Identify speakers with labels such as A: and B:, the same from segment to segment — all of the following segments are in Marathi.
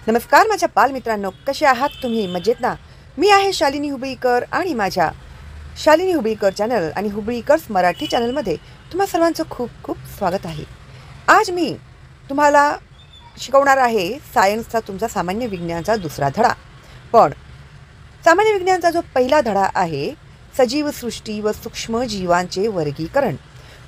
A: नमस्कार माझ्या बालमित्रांनो, कसे आहात तुम्ही? मजेत ना? मी आहे शालिनी हुबळीकर आणि माझ्या शालिनी हुबळीकर चॅनल आणि हुबळीकर्स मराठी चॅनलमध्ये तुम्हा सर्वांचं खूप खूप स्वागत आहे. आज मी तुम्हाला शिकवणार आहे सायन्सचा तुमचा सामान्य विज्ञानाचा दुसरा धडा. पण सामान्य विज्ञानाचा जो पहिला धडा आहे सजीव सृष्टी व सूक्ष्म जीवांचे वर्गीकरण,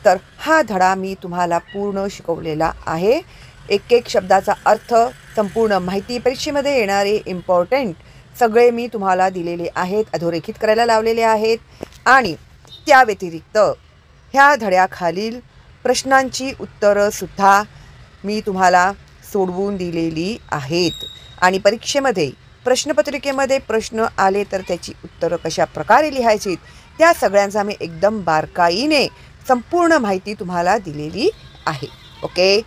A: तर हा धडा मी तुम्हाला पूर्ण शिकवलेला आहे. एक एक शब्दाचा अर्थ, संपूर्ण माहिती, परीक्षेमध्ये येणारे इम्पॉर्टंट सगळे मी तुम्हाला दिलेले आहेत, अधोरेखित करायला लावलेले आहेत. आणि त्या व्यतिरिक्त ह्या धड्याखालील प्रश्नांची उत्तरंसुद्धा मी तुम्हाला सोडवून दिलेली आहेत. आणि परीक्षेमध्ये प्रश्नपत्रिकेमध्ये प्रश्न आले तर त्याची उत्तरं कशा प्रकारे लिहायची त्या सगळ्यांचा मी एकदम बारकाईने संपूर्ण माहिती तुम्हाला दिलेली आहे. ओके,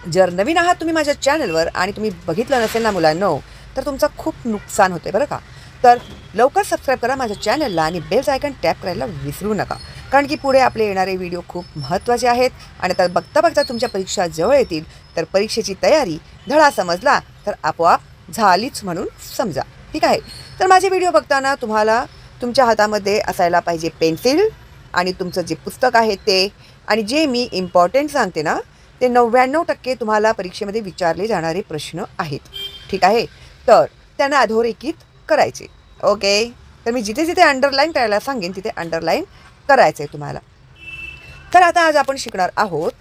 A: जर नवीन आहात तुम्ही माझ्या चॅनलवर आणि तुम्ही बघितलं नसेल ना मुलांनो, तर तुमचं खूप नुकसान होते बरं का. तर लवकर सबस्क्राईब करा माझ्या चॅनलला आणि बेल आयकॉन टॅप करायला विसरू नका, कारण की पुढे आपले येणारे व्हिडिओ खूप महत्त्वाचे आहेत. आणि तर बघता बघता तुमच्या परीक्षा जवळ येतील, तर परीक्षेची तयारी धडा समजला तर आपोआप झालीच म्हणून समजा. ठीक आहे. तर माझे व्हिडिओ बघताना तुम्हाला तुमच्या हातामध्ये असायला पाहिजे पेन्सिल आणि तुमचं जे पुस्तक आहे ते, आणि जे मी इम्पॉर्टंट सांगते ना ते 99% तुम्हाला परीक्षेमध्ये विचारले जाणारे प्रश्न आहेत. ठीक आहे. तर त्यांना अधोरेखित करायचे. ओके, तर मी जिथे जिथे अंडरलाईन करायला सांगेन तिथे अंडरलाईन करायचं आहे तुम्हाला. तर आता आज आपण शिकणार आहोत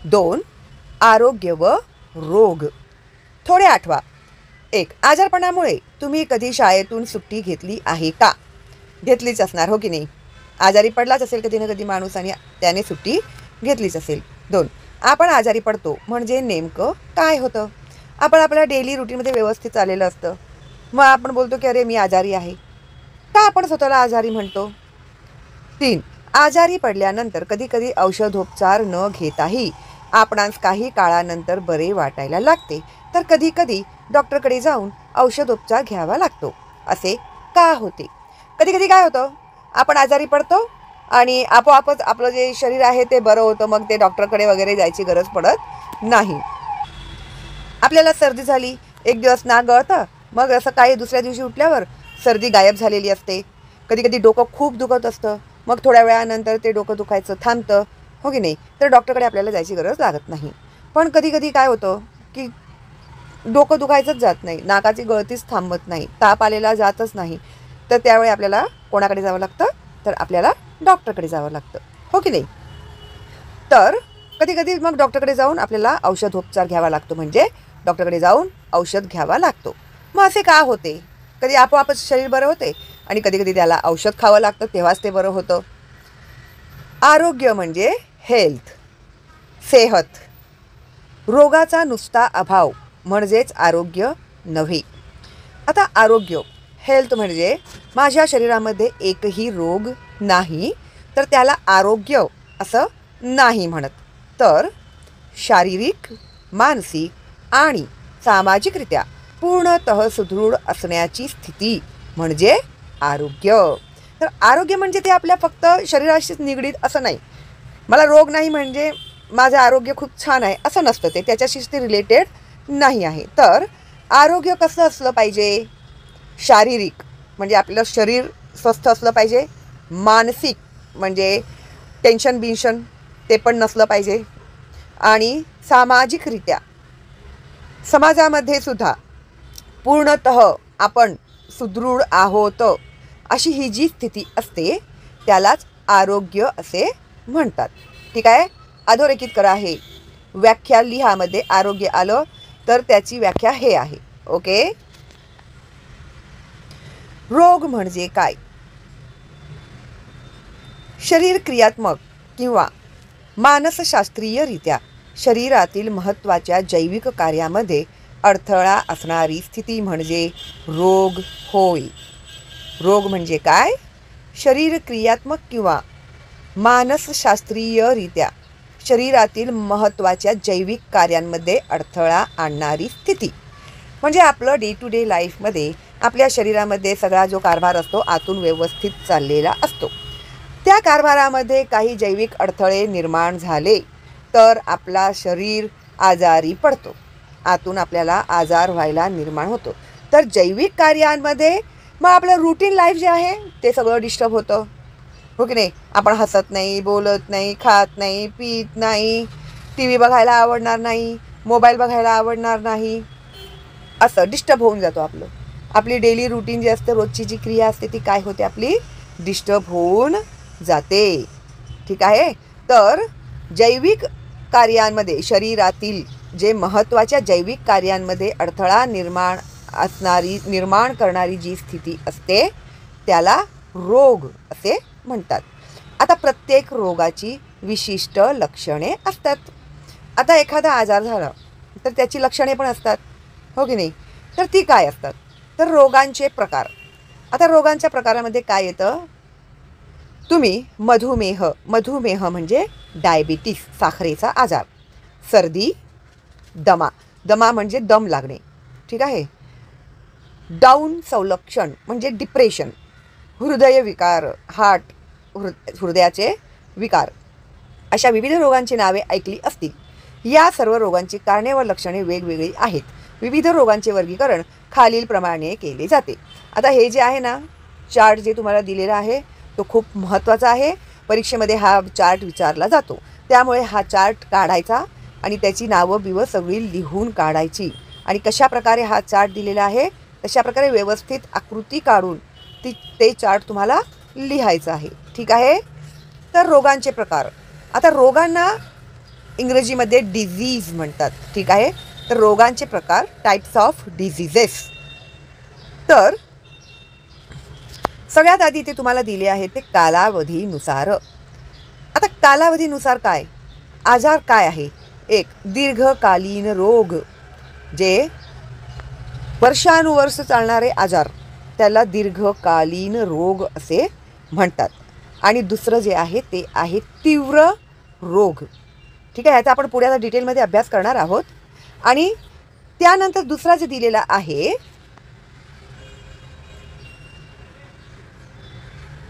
A: 2 आरोग्य व रोग. थोडे आठवा. 1 आजारपणामुळे तुम्ही कधी शाळेतून सुट्टी घेतली आहे का? घेतलीच असणार, हो की नाही? आजारी पडलाच असेल कधी ना कधी माणूस आणि त्याने सुट्टी घेतलीच असेल. 2 आपण आजारी पडतो म्हणजे नेमकं काय होतं? आपण आपल्या डेली रुटीनमध्ये व्यवस्थित चाललेलं असतं, मग आपण बोलतो की अरे मी आजारी आहे. का आपण स्वतःला आजारी म्हणतो? 3 आजारी पडल्यानंतर कधी कधी औषधोपचार न घेताही आपणास काही काळानंतर बरे वाटायला लागते, तर कधी कधी डॉक्टरकडे जाऊन औषधोपचार घ्यावा लागतो. असे का होते? कधी कधी काय होतं, आपण आजारी पडतो आणि आपोआपच आपलं जे शरीर आहे ते बरं होतं, मग ते डॉक्टरकडे वगैरे जायची गरज पडत नाही. आपल्याला सर्दी झाली, एक दिवस नाक गळतं, मग असं काही दुसऱ्या दिवशी उठल्यावर सर्दी गायब झालेली असते. कधी कधी डोकं खूप दुखत असतं, मग थोड्या वेळानंतर ते डोकं दुखायचं थांबतं, हो की नाही? तर डॉक्टरकडे आपल्याला जायची गरज लागत नाही. पण कधी कधी काय होतं की डोकं दुखायचंच जात नाही, नाकाची गळतीच थांबत नाही, ताप आलेला जातच नाही, तर त्यावेळी आपल्याला कोणाकडे जावं लागतं? तर आपल्याला डॉक्टरकडे जावं लागतं, हो की नाही? तर कधी कधी मग डॉक्टरकडे जाऊन आपल्याला औषधोपचार घ्यावा लागतो, म्हणजे डॉक्टरकडे जाऊन औषध घ्यावा लागतो. मग असे का होते? कधी आपोआपच शरीर बरं होते आणि कधी कधी त्याला औषध खावं लागतं, तेव्हाच ते बरं होतं. आरोग्य म्हणजे हेल्थ, सेहत. रोगाचा नुसता अभाव म्हणजेच आरोग्य नव्हे. आता आरोग्य, हेल्थ म्हणजे माझ्या शरीरामध्ये एकही रोग नाही, तर त्याला आरोग्य असं नाही म्हणत. तर शारीरिक, मानसिक आणि सामाजिकरित्या पूर्णतः सुदृढ असण्याची स्थिती म्हणजे आरोग्य. तर आरोग्य म्हणजे ते आपल्या फक्त शरीराशीच निगडीत असं नाही. मला रोग नाही म्हणजे माझं आरोग्य खूप छान आहे असं नसतं, ते त्याच्याशीच ते रिलेटेड नाही आहे. तर आरोग्य कसं असलं पाहिजे? शारीरिक म्हणजे आपलं शरीर स्वस्थ असलं पाहिजे. मानसिक म्हणजे टेन्शन बिन्शन ते पण नसलं पाहिजे. आणि सामाजिकरित्या समाजामध्ये सुद्धा पूर्णतः आपण सुदृढ आहोत अशी ही जी स्थिती असते त्यालाच आरोग्य असे म्हणतात. ठीक आहे. अधोरेखित करा. हे व्याख्या लिहामध्ये आरोग्य आलं तर त्याची व्याख्या हे आहे. ओके. रोग म्हणजे काय? शरीर क्रियात्मक किंवा मानसशास्त्रीयरित्या शरीरातील महत्त्वाच्या जैविक कार्यामध्ये अडथळा असणारी स्थिती म्हणजे रोग होय. रोग म्हणजे काय? शरीर क्रियात्मक किंवा मानसशास्त्रीयरित्या शरीरातील महत्त्वाच्या जैविक कार्यांमध्ये अडथळा आणणारी स्थिती. म्हणजे आपलं डे टू डे लाईफमध्ये आपल्या शरीरामध्ये सगळा जो कारभार असतो आतून व्यवस्थित चाललेला असतो, त्या कारभारामध्ये काही जैविक अडथळे निर्माण झाले तर आपला शरीर आजारी पडतो. आतून आपल्याला आजार व्हायला निर्माण होतो. तर जैविक कार्यांमध्ये मग आपलं रुटीन लाईफ जे आहे ते सगळं डिस्टर्ब होतं, हो की नाही. आपण हसत नाही, बोलत नाही, खात नाही, पीत नाही, टी व्ही बघायला आवडणार नाही, मोबाईल बघायला आवडणार नाही, असं डिस्टर्ब होऊन जातो आपलं. आपली डेली रुटीन जी असते, रोजची जी क्रिया असते ती काय होते, आपली डिस्टर्ब होऊन जाते. ठीक आहे. तर जैविक कार्यांमध्ये शरीरातील जे महत्त्वाच्या जैविक कार्यांमध्ये अडथळा निर्माण करणारी जी स्थिती असते त्याला रोग असे म्हणतात. आता प्रत्येक रोगाची विशिष्ट लक्षणे असतात. आता एखादा आजार झाला तर त्याची लक्षणे पण असतात, हो की नाही. तर ती काय असतात, तर रोगांचे प्रकार. आता रोगांच्या प्रकारामध्ये काय येतं, तुम्ही मधुमेह म्हणजे डायबिटीस, साखरेचा आजार, सर्दी, दमा म्हणजे दम लागणे, ठीक आहे, डाऊन संलक्षण म्हणजे डिप्रेशन, हृदय विकार, हृदयाचे विकार, अशा विविध रोगांची नावे ऐकली असतील. या सर्व रोगांची कारणे व लक्षणे वेगवेगळी आहेत. विविध रोगांचे वर्गीकरण खालीलप्रमाणे केले जाते. आता हे जे आहे ना चार्ट जे तुम्हाला दिलेला आहे तो खूप महत्त्वाचा आहे. परीक्षेमध्ये हा चार्ट विचारला जातो, त्यामुळे हा चार्ट काढायचा आणि त्याची नावं बिवं सगळी लिहून काढायची. आणि कशा प्रकारे हा चार्ट दिलेला आहे तशा प्रकारे व्यवस्थित आकृती काढून ते चार्ट तुम्हाला लिहायचं आहे. ठीक आहे. तर रोगांचे प्रकार. आता रोगांना इंग्रजीमध्ये डिझीज म्हणतात. ठीक आहे. तर रोगांचे प्रकार, टाईप्स ऑफ डिझीजेस. तर सगळ्यात आधी ते तुम्हाला दिले आहे ते कालावधीनुसार. आता कालावधीनुसार काय आजार काय आहे, एक दीर्घकालीन रोग, जे वर्षानुवर्ष चालणारे आजार त्याला दीर्घकालीन रोग असे म्हणतात. आणि दुसरं जे आहे ते आहे तीव्र रोग. ठीक आहे. याचा आपण पुढे आता डिटेलमध्ये अभ्यास करणार आहोत. आणि त्यानंतर दुसरा जे दिलेला आहे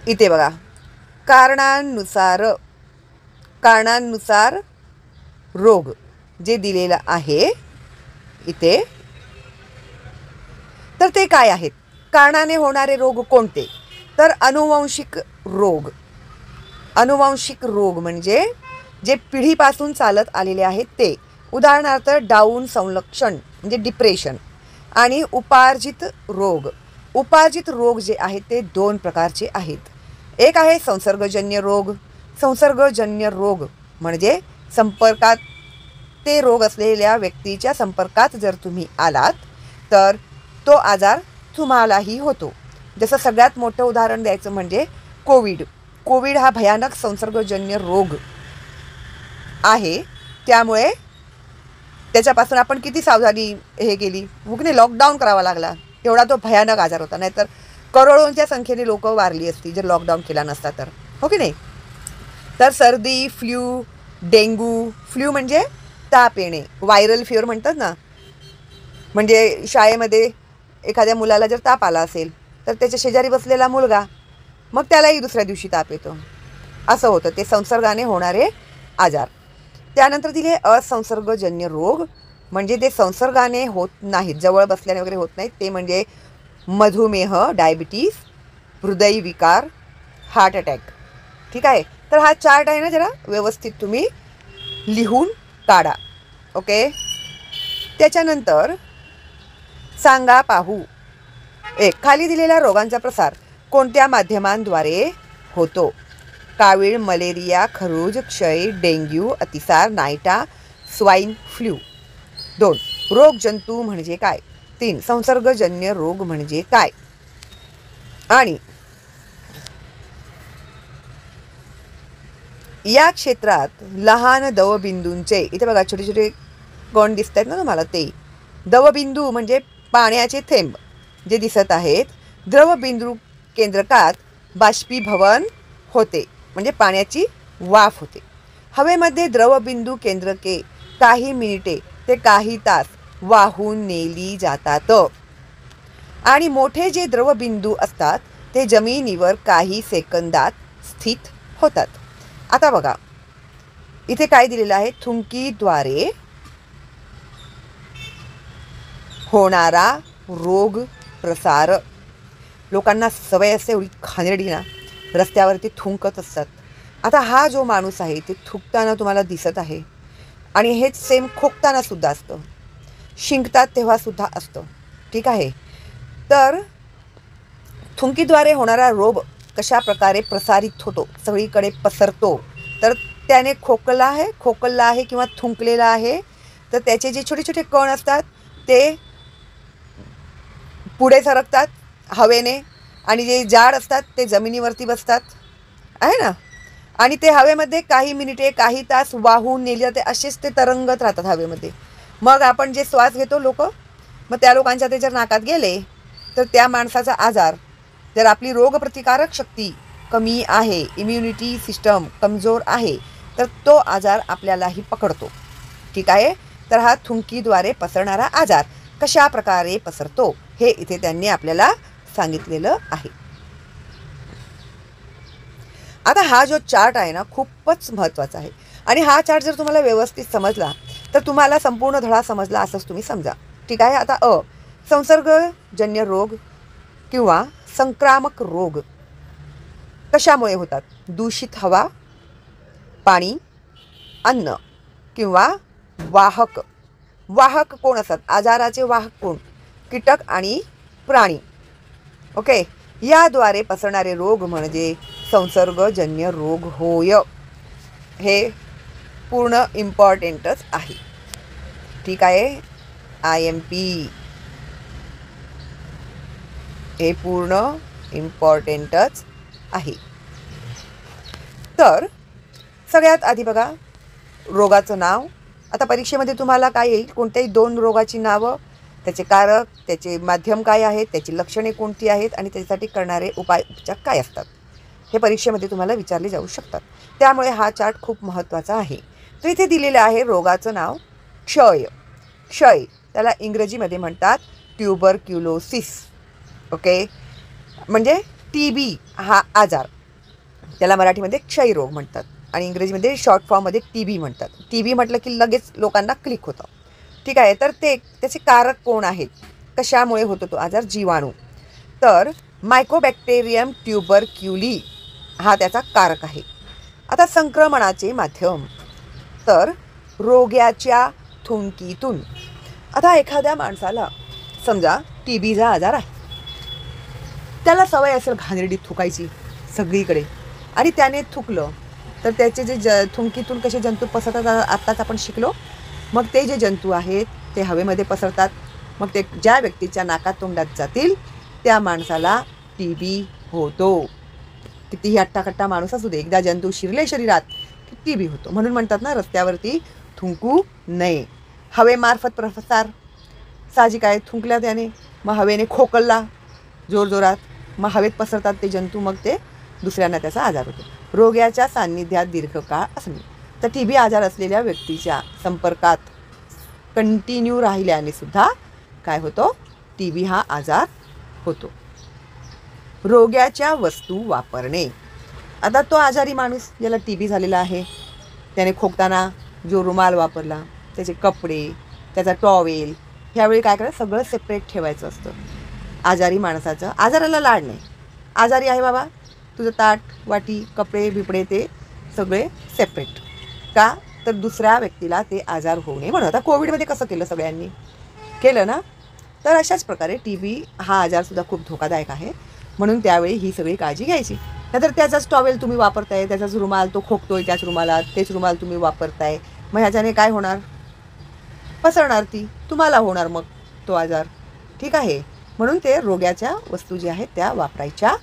A: इथे बघा, कारणांनुसार रोग जे दिलेलं आहे इथे, तर ते काय आहेत, कारणाने होणारे रोग कोणते, तर अनुवांशिक रोग म्हणजे जे पिढीपासून चालत आलेले आहेत ते, उदाहरणार्थ डाऊन संलक्षण म्हणजे डिप्रेशन. आणि उपार्जित रोग जे आहेत ते दोन प्रकारचे आहेत. एक आहे संसर्गजन्य रोग म्हणजे संपर्कात, ते रोग असलेल्या व्यक्तीच्या संपर्कात जर तुम्ही आलात तर तो आजार तुम्हालाही होतो. जसं सगळ्यात मोठं उदाहरण द्यायचं म्हणजे कोविड हा भयानक संसर्गजन्य रोग आहे. त्यामुळे त्याच्यापासून आपण किती सावधानी हे केली, मुकने लॉकडाऊन करावा लागला, एवढा तो भयानक आजार होता. नाहीतर करोडोंच्या संख्येने लोक वारली असती जर लॉकडाऊन केला नसता तर, हो की नाही. तर सर्दी, डेंग्यू म्हणजे ताप येणे, व्हायरल फिवर म्हणतात ना. म्हणजे शाळेमध्ये एखाद्या मुलाला जर ताप आला असेल तर त्याच्या शेजारी बसलेला मुलगा, मग त्यालाही दुसऱ्या दिवशी ताप येतो, असं होतं. ते संसर्गाने होणारे आजार. त्यानंतर दिले असंसर्गजन्य रोग, म्हणजे ते संसर्गाने होत नाहीत, जवळ बसल्याने वगैरे होत नाहीत, ते म्हणजे मधुमेह, डायबिटीस, हृदय विकार, हार्ट अटॅक. ठीक आहे. तर हा चार्ट आहे ना, जरा व्यवस्थित तुम्ही लिहून काढा. ओके. त्याच्यानंतर सांगा पाहू, एक खाली दिलेल्या रोगांचा प्रसार कोणत्या माध्यमांद्वारे होतो, कावीळ, मलेरिया, खरूज, क्षय, डेंग्यू, अतिसार, नायटा, स्वाईन फ्लू. 2 रोगजंतू म्हणजे काय. 3 संसर्गजन्य रोग म्हणजे काय. आणि या क्षेत्रात लहान दवबिंदूंचे, इथे बघा छोटे छोटे कण दिसत आहेत ना तुम्हाला, ते दवबिंदू म्हणजे पाण्याचे थेंब जे दिसत आहेत. द्रवबिंदू केंद्रकात बाष्पीभवन होते म्हणजे पाण्याची वाफ होते. हवेमध्ये द्रवबिंदू केंद्रके काही मिनिटे ते काही तास वाहून नेली जातात. आणि मोठे जे द्रवबिंदू असतात ते जमिनीवर काही सेकंदात स्थित होतात. आता बघा इथे काय दिलेलं आहे, थुंकीद्वारे होणारा रोग प्रसार. लोकांना सवय असते एवढी घाणेरडी ना, रस्त्यावरती थुंकत असतात. आता हा जो माणूस आहे ते थुंकताना तुम्हाला दिसत आहे आणि हेच सेम खोकताना सुद्धा असतं, शिंकतात तेव्हा सुद्धा असतं. ठीक आहे. तर थुंकीद्वारे होणारा रोग कशा प्रकारे प्रसारित होतो, सगळीकडे पसरतो. तर त्याने खोकला आहे किंवा थुंकलेला आहे, तर त्याचे जे छोटे छोटे कण असतात ते पुढे सरकतात हवेने आणि जे जाड असतात ते जमिनीवरती बसतात, आहे ना. आणि ते हवेमध्ये काही मिनिटे काही तास वाहून नेले जाते, असेच ते तरंगत राहतात हवेमध्ये. मग आपण जे श्वास घेतो लोक, मग त्या लोकांच्या ते जर नाकात गेले तर त्या माणसाचा आजार, जर आपली रोगप्रतिकारक शक्ती कमी आहे, इम्युनिटी सिस्टम कमजोर आहे, तर तो आजार आपल्यालाही पकडतो. ठीक आहे. तर हा थुंकीद्वारे पसरणारा आजार कशा प्रकारे पसरतो हे इथे त्यांनी आपल्याला सांगितलेलं आहे. आता हा जो चार्ट आहे ना खूपच महत्त्वाचा आहे आणि हा चार्ट जर तुम्हाला व्यवस्थित समजला तर तुम्हाला संपूर्ण धडा समजला असंच तुम्ही समजा. ठीक आहे. आता संसर्गजन्य रोग किंवा संक्रामक रोग कशामुळे होतात? दूषित हवा, पाणी, अन्न किंवा वाहक कोण असतात? आजाराचे वाहक कोण? कीटक आणि प्राणी. ओके. याद्वारे पसरणारे रोग म्हणजे संसर्गजन्य रोग होय. हे पूर्ण इम्पॉर्टंटच आहे. ठीक आहे. IMP हे पूर्ण इम्पॉर्टंटच आहे. तर सगळ्यात आधी बघा रोगाचं नाव. आता परीक्षेमध्ये तुम्हाला काय येईल? कोणत्याही 2 रोगाची नावं, त्याचे कारक, त्याचे माध्यम काय आहेत, त्याची लक्षणे कोणती आहेत आणि त्याच्यासाठी करणारे उपचार काय असतात, हे परीक्षेमध्ये तुम्हाला विचारले जाऊ शकतात. त्यामुळे हा चार्ट खूप महत्त्वाचा आहे. तर इथे दिलेलं आहे रोगाचं नाव क्षय. त्याला इंग्रजीमध्ये म्हणतात ट्युबरक्युलोसिस. ओके. म्हणजे TB हा आजार, त्याला मराठीमध्ये क्षयरोग म्हणतात आणि इंग्रजीमध्ये शॉर्ट फॉर्ममध्ये TB म्हणतात. TB म्हटलं की लगेच लोकांना क्लिक होतं. ठीक आहे. तर त्याचे कारक कोण आहेत? कशामुळे होतो तो आजार? जीवाणू. तर मायकोबॅक्टेरियम ट्युबरक्युली हा त्याचा कारक आहे. आता संक्रमणाचे माध्यम, तर रोग्याच्या थुंकीतून. आता एखाद्या माणसाला समजा TBचा आजार आहे, त्याला सवय असेल घाणेरडी थुकायची सगळीकडे आणि त्याने थुकलं तर त्याचे जे थुंकीतून कसे जंतू पसरतात आत्ताच आपण शिकलो. मग ते जे जंतू आहेत ते हवेमध्ये पसरतात. मग ते ज्या व्यक्तीच्या नाकात तोंडात जातील त्या माणसाला TB होतो. कितीही हट्टाकट्टा माणूस असू दे, एकदा जंतू शिरले शरीरात की TB होतो. म्हणून म्हणतात ना रस्त्यावरती थुंकू नये. हवेमार्फत प्रसार साहजिक आहे. थुंकल्या त्याने, मग हवेने खोकलला जोरजोरात, मग हवेत पसरतात ते जंतू, मग ते दुसऱ्यांना त्याचा आजार होतो. रोग्याच्या सान्निध्यात दीर्घकाळ असणे, तर TB आजार असलेल्या व्यक्तीच्या संपर्कात कंटिन्यू राहिल्याने सुद्धा काय होतो? TB हा आजार होतो. रोग्याच्या वस्तू वापरणे. आता तो आजारी माणूस ज्याला TB झालेला आहे त्याने खोकताना जो रुमाल वापरला, त्याचे कपडे, त्याचा टॉवेल, ह्यावेळी काय करायचं? सगळं सेपरेट ठेवायचं असतं. आजारी माणसाचं, आजाराला लाड नाही, आजारी आहे बाबा, तुझं ताट, वाटी, कपडे बिपडे ते सगळे सेपरेट. का? तर दुसऱ्या व्यक्तीला ते आजार होऊ नये म्हणून. आता कोविडमध्ये कसं केलं? सगळ्यांनी केलं ना. तर अशाच प्रकारे TB हा आजारसुद्धा खूप धोकादायक आहे, म्हणून त्यावेळी ही सगळी काळजी घ्यायची. नाहीतर त्याचाच टॉवेल तुम्ही वापरताय, त्याचाच रुमाल, तो खोकतोय त्याच रुमालात, तेच रुमाल तुम्ही वापरताय, मग ह्याच्याने काय होणार? पसरणार, ती तुम्हाला होणार मग तो आजार. ठीक आहे. म्हणून ते रोग्याच्या वस्तू ज्या आहेत त्या वापरायच्या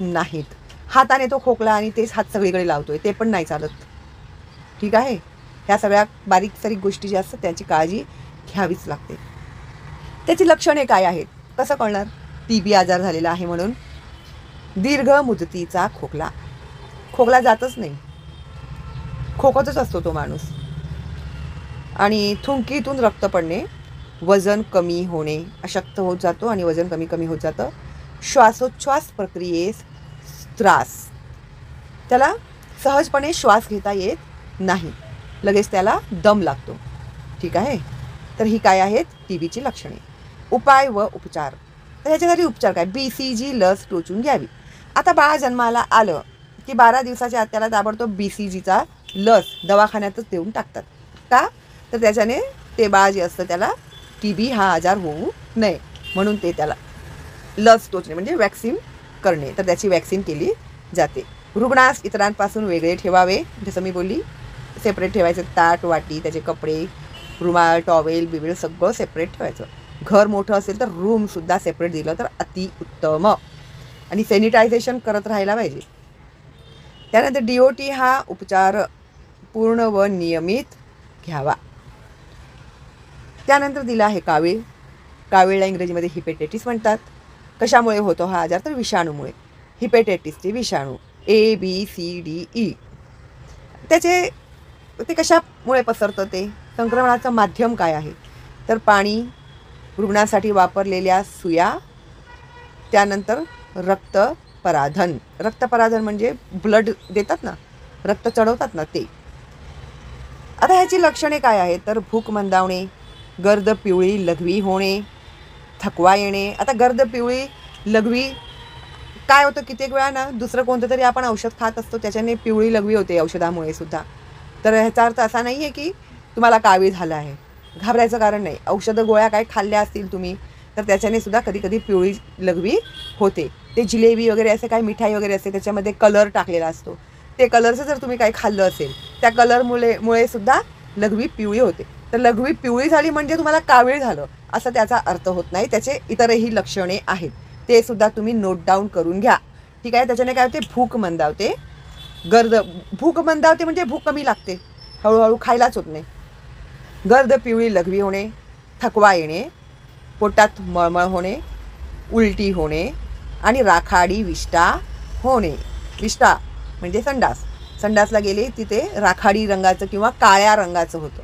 A: नाहीत. हाताने तो खोकला आणि तेच हात सगळीकडे लावतोय ते पण नाही चालत. ठीक आहे. ह्या सगळ्या बारीक सारीक गोष्टी ज्या असतात त्यांची काळजी घ्यावीच लागते. त्याची लक्षणे काय आहेत? कसं कळणार TB आजार झालेला आहे म्हणून? दीर्घ मुदतीचा खोकला जातच नाही, खोकतच असतो तो माणूस. आणि थुंकीतून रक्त पडणे, वजन कमी होणे, अशक्त होत जातो आणि वजन कमी होत जातं. श्वासोच्छ्वास प्रक्रियेस त्रास, त्याला सहजपणे श्वास घेता येत नाही, लगेच त्याला दम लागतो. ठीक आहे. तर ही काय आहेत? TBची लक्षणे. उपाय व उपचार. तर ह्याच्यासाठी उपचार काय? BCG लस टोचून घ्यावी. आता बाळ जन्माला आलं की 12 दिवसाच्या आत त्याला ताबडतोब BCGचा लस दवाखान्यातच देऊन टाकतात. का? तर त्याच्याने ते बाळ जे असतं त्याला TB हा आजार होऊ नये म्हणून ते त्याला लस टोचणे म्हणजे वॅक्सिन करणे. तर त्याची वॅक्सिन केली जाते. रुग्णास इतरांपासून वेगळे ठेवावे. जसं मी बोलली, सेपरेट ठेवायचं. ताट, वाटी, त्याचे कपडे, रुमाल, टॉवेल, बिवेल सगळं सेपरेट ठेवायचं. घर मोठं असेल तर रूमसुद्धा सेपरेट दिलं तर अतिउत्तम. आणि सॅनिटायझेशन करत राहायला पाहिजे. त्यानंतर DOT हा उपचार पूर्ण व नियमित घ्यावा. त्यानंतर दिला आहे कावीळ. कावीळला इंग्रजीमध्ये हिपॅटायटिस म्हणतात. कशामुळे होतो हा आजार? तर विषाणूमुळे. हिपॅटायटिसचे विषाणू ABCDE. ते कशामुळे पसरतं? ते संक्रमणाचं माध्यम काय आहे? तर पाणी, रुग्णासाठी वापरलेल्या सुया, त्यानंतर रक्तपराधन. रक्तपराधन म्हणजे ब्लड देतात ना, रक्त चढवतात ना ते. आता ह्याची लक्षणे काय आहेत? तर भूक मंदावणे, गर्द पिवळी लघवी होणे, थकवा येणे. आता गर्द पिवळी लघवी काय होतं? कित्येक वेळा ना दुसरं कोणतं तरी आपण औषध खात असतो त्याच्याने पिवळी लघवी होते औषधामुळे सुद्धा. तर ह्याचा अर्थ असा नाही आहे की तुम्हाला कावीळ झालं आहे. घाबरायचं कारण नाही. औषधं गोळ्या काय खाल्ल्या असतील तुम्ही तर त्याच्याने सुद्धा कधी कधी पिवळी लघवी होते. ते जिलेबी वगैरे असे काही मिठाई वगैरे असते त्याच्यामध्ये कलर टाकलेला असतो. ते कलरचं जर तुम्ही काही खाल्लं असेल त्या कलरमुळे सुद्धा लघवी पिवळी होते. तर लघवी पिवळी झाली म्हणजे तुम्हाला कावीळ झालं असं त्याचा अर्थ होत नाही. त्याचे इतरही लक्षणे आहेत, ते सुद्धा तुम्ही नोट डाऊन करून घ्या. ठीक आहे. त्याच्याने काय होते? भूक मंदावते. भूक मंदावते म्हणजे भूक कमी लागते, हळूहळू खायलाच होत नाही. गर्द पिवळी लघवी होणे, थकवा येणे, पोटात मळमळ होणे, उलटी होणे आणि राखाडी विष्ठा होणे. विष्ठा म्हणजे संडासला गेले तिथे राखाडी रंगाचं किंवा काळ्या रंगाचं होतं,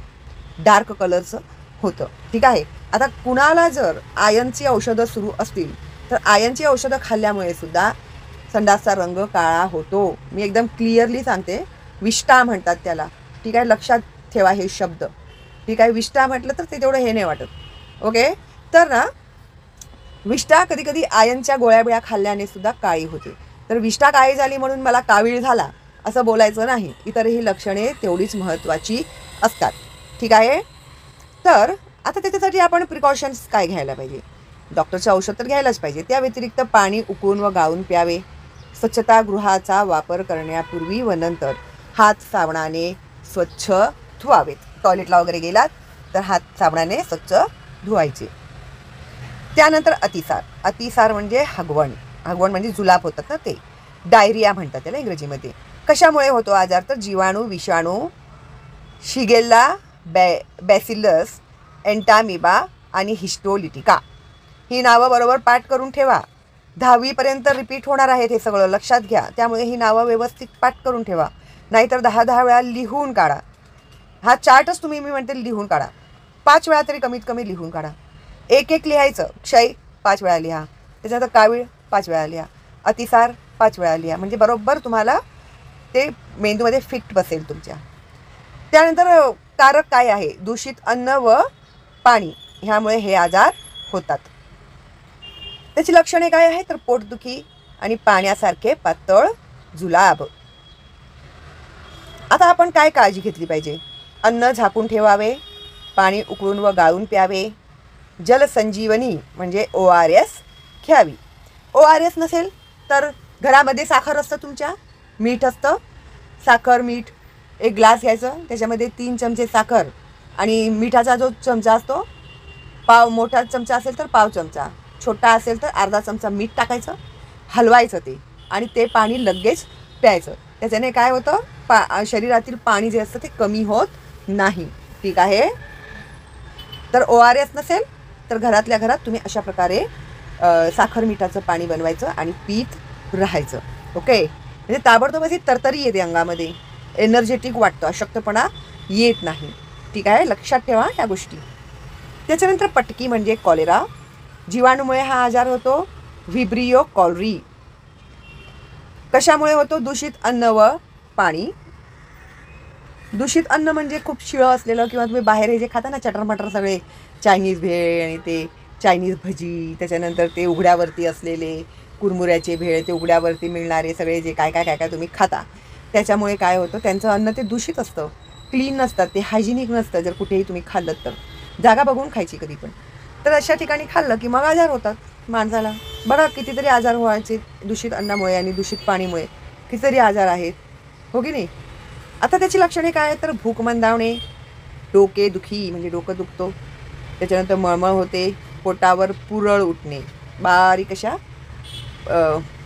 A: डार्क कलरचं होतं. ठीक आहे. आता कुणाला जर आयर्नची औषधं सुरू असतील तर आयर्नची औषधं खाल्ल्यामुळे सुद्धा संडासचा रंग काळा होतो. मी एकदम क्लिअरली सांगते, विष्ठा म्हणतात त्याला. ठीक आहे. लक्षात ठेवा हे शब्द. ठीक आहे. विष्ठा म्हटलं तर ते तेवढं हे नाही वाटत. ओके. तर ना विष्ठा कधी कधी आयर्नच्या गोळ्या खाल्ल्याने सुद्धा काळी होते. तर विष्ठा काळी झाली म्हणून मला कावीळ झाला असं बोलायचं नाही. इतरही लक्षणे तेवढीच महत्त्वाची असतात. ठीक आहे. तर आता त्याच्यासाठी आपण प्रिकॉशन्स काय घ्यायला पाहिजे? डॉक्टरचं औषध तर घ्यायलाच पाहिजे. त्या व्यतिरिक्त पाणी उकळून व गाळून प्यावे. स्वच्छतागृहाचा वापर करण्यापूर्वी व नंतर हात साबणाने स्वच्छ धुवावेत. टॉयलेटला वगैरे गेलात तर हात साबणाने स्वच्छ धुवायचे. त्यानंतर अतिसार म्हणजे हगवण म्हणजे जुलाब होतात ना ते. डायरिया म्हणतात त्याला इंग्रजीमध्ये. कशामुळे होतो आजार? तर जीवाणू, विषाणू, शिगेल्ला, बॅसिलस, एंटामिबा आणि हिस्टोलिटिका. ही नावं बरोबर पाठ करून ठेवा. 10वीपर्यंत रिपीट होणार आहेत हे सगळं, लक्षात घ्या. त्यामुळे ही नावं व्यवस्थित पाठ करून ठेवा. नाहीतर 10 वेळा लिहून काढा. हा चार्टच तुम्ही मी म्हणते लिहून काढा. 5 वेळा तरी कमीत कमी लिहून काढा. एक लिहायचं. क्षय 5 वेळा लिहा. त्याच्यानंतर कावीळ 5 वेळा लिहा. अतिसार 5 वेळा लिहा. म्हणजे बरोबर तुम्हाला ते मेंदूमध्ये फिट बसेल तुमच्या. त्यानंतर कारक काय आहे? दूषित अन्न व पाणी, ह्यामुळे हे आजार होतात. त्याची लक्षणे काय आहे? तर पोटदुखी आणि पाण्यासारखे पातळ जुलाब. आता आपण काय काळजी घेतली पाहिजे? अन्न झाकून ठेवावे, पाणी उकळून व गाळून प्यावे, जलसंजीवनी म्हणजे ORS घ्यावी. ORS नसेल तर घरामध्ये साखर असतं तुमच्या, मीठ असतं. साखर, मीठ, एक ग्लास घ्यायचं, त्याच्यामध्ये 3 चमचे साखर आणि मिठाचा जो चमचा असतो, मोठा चमचा असेल तर पाव चमचा, छोटा असेल तर अर्धा चमचा मीठ टाकायचं, हलवायचं ते आणि ते पाणी लगेच प्यायचं. त्याच्याने काय होतं? शरीरातील पाणी जे असतं ते कमी होत नाही. ठीक आहे. तर ORS नसेल तर घरातल्या घरात तुम्ही अशा प्रकारे साखर मिठाचं पाणी बनवायचं आणि पीत राहायचं. ओके. म्हणजे ताबडतोब अशी तरतरी येते अंगामध्ये, एनर्जेटिक वाटतं, अशक्तपणा येत नाही. ठीक आहे. लक्षात ठेवा ह्या गोष्टी. त्याच्यानंतर पटकी म्हणजे कॉलेरा. जीवाणूमुळे हा आजार होतो. व्हिब्रियो कॉलरी. कशामुळे होतो? दूषित अन्न व पाणी. दूषित अन्न म्हणजे खूप शिळं असलेलं, किंवा तुम्ही बाहेर हे जे खाता ना चटरमटर सगळे, चायनीज भेळ आणि ते चायनीज भजी, त्याच्यानंतर ते उघड्यावरती असलेले कुरमुऱ्याचे भेळ, ते उघड्यावरती मिळणारे सगळे जे काय काय काय काय तुम्ही खाता, त्याच्यामुळे काय होतं, त्यांचं अन्न ते दूषित असतं, क्लीन नसतात, ते हायजिनिक नसतं. जर कुठेही तुम्ही खाल्लं तर जागा बघून खायची कधी पण. तर अशा ठिकाणी खाल्लं की मग आजार होतात माणसाला. बघा कितीतरी आजार व्हायचे दूषित अन्नामुळे आणि दूषित पाणीमुळे, कितीतरी आजार आहेत, हो की नाही. आता त्याची लक्षणे काय आहेत तर भूक मंदावणे, डोकेदुखी म्हणजे डोकं दुखतो, त्याच्यानंतर मळमळ होते, पोटावर पुरळ उठणे, बारीक अशा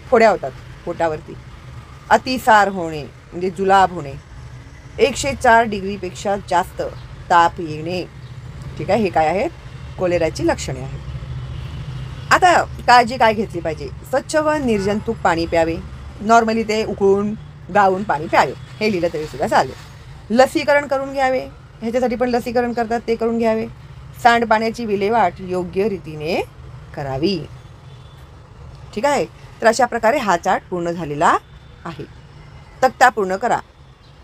A: फोड्या होतात पोटावरती, अतिसार होणे म्हणजे जुलाब होणे, 104 डिग्रीपेक्षा जास्त ताप येणे. ठीक आहे, हे काय आहेत कोलेराची लक्षणे आहेत. आता काळजी काय घेतली पाहिजे, स्वच्छ व निर्जंतुक पाणी प्यावे. नॉर्मली ते उकळून गाळून पाणी प्यावे, हे लिहिलं तरी सुद्धा चालेल. लसीकरण करून घ्यावे, ह्याच्यासाठी पण लसीकरण करतात ते करून घ्यावे. सांडपाण्याची विल्हेवाट योग्य रीतीने करावी. ठीक आहे, तर अशा प्रकारे हा चार्ट पूर्ण झालेला आहे. तक्ता पूर्ण करा.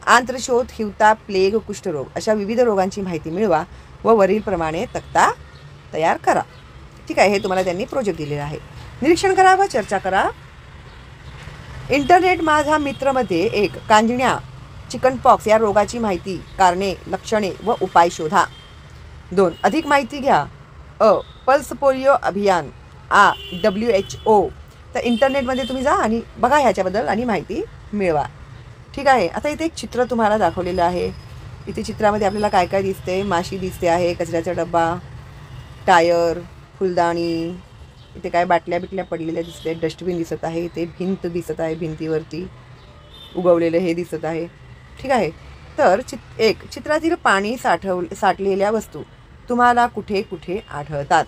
A: आंत्रशोथ, हिवताप, प्लेग, कुष्ठरोग अशा विविध रोगांची माहिती मिळवा व वरीलप्रमाणे तक्ता तयार करा. ठीक आहे, हे तुम्हाला त्यांनी प्रोजेक्ट दिलेला आहे. निरीक्षण करा व चर्चा करा. इंटरनेट माझा मित्रमध्ये एक कांजिण्या चिकनपॉक्स या रोगाची माहिती, कारणे, लक्षणे व उपाय शोधा. 2. अधिक माहिती घ्या. पल्स पोलिओ अभियान WHO. तर इंटरनेटमध्ये तुम्ही जा आणि बघा ह्याच्याबद्दल आणि माहिती मिळवा. ठीक आहे, आता इथे एक चित्र तुम्हाला दाखवलेलं आहे. इथे चित्रामध्ये आपल्याला काय काय दिसते, माशी दिसते आहे, कचऱ्याचा डब्बा, टायर, फुलदाणी, इथे काय बाटल्या बिटल्या पडलेल्या दिसते, डस्टबिन दिसत आहे, इथे भिंत दिसत आहे, भिंतीवरती उगवलेलं हे दिसत आहे. ठीक आहे, तर चित्रातील पाणी साठलेल्या वस्तू तुम्हाला कुठे कुठे आढळतात.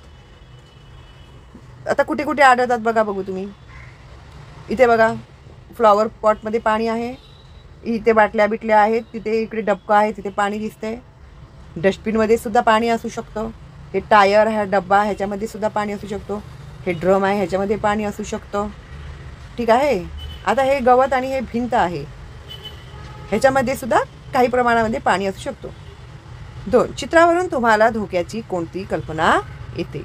A: आता कुठे कुठे आढळतात बघा, बघू तुम्ही. इथे बघा फ्लॉवर पॉटमध्ये पाणी आहे, इथे बाटल्या बिटल्या आहेत, तिथे इकडे डबका आहे, तिथे पाणी दिसतंय. डस्टबिनमध्ये सुद्धा पाणी असू शकतं. हे टायर, हा डब्बा, ह्याच्यामध्ये सुद्धा पाणी असू शकतो. हे ड्रम आहे, ह्याच्यामध्ये पाणी असू शकतं. ठीक आहे, आता हे गवत आणि हे भिंत आहे, ह्याच्यामध्ये सुद्धा काही प्रमाणामध्ये पाणी असू शकतो. 2. चित्रावरून तुम्हाला धोक्याची कोणती कल्पना येते.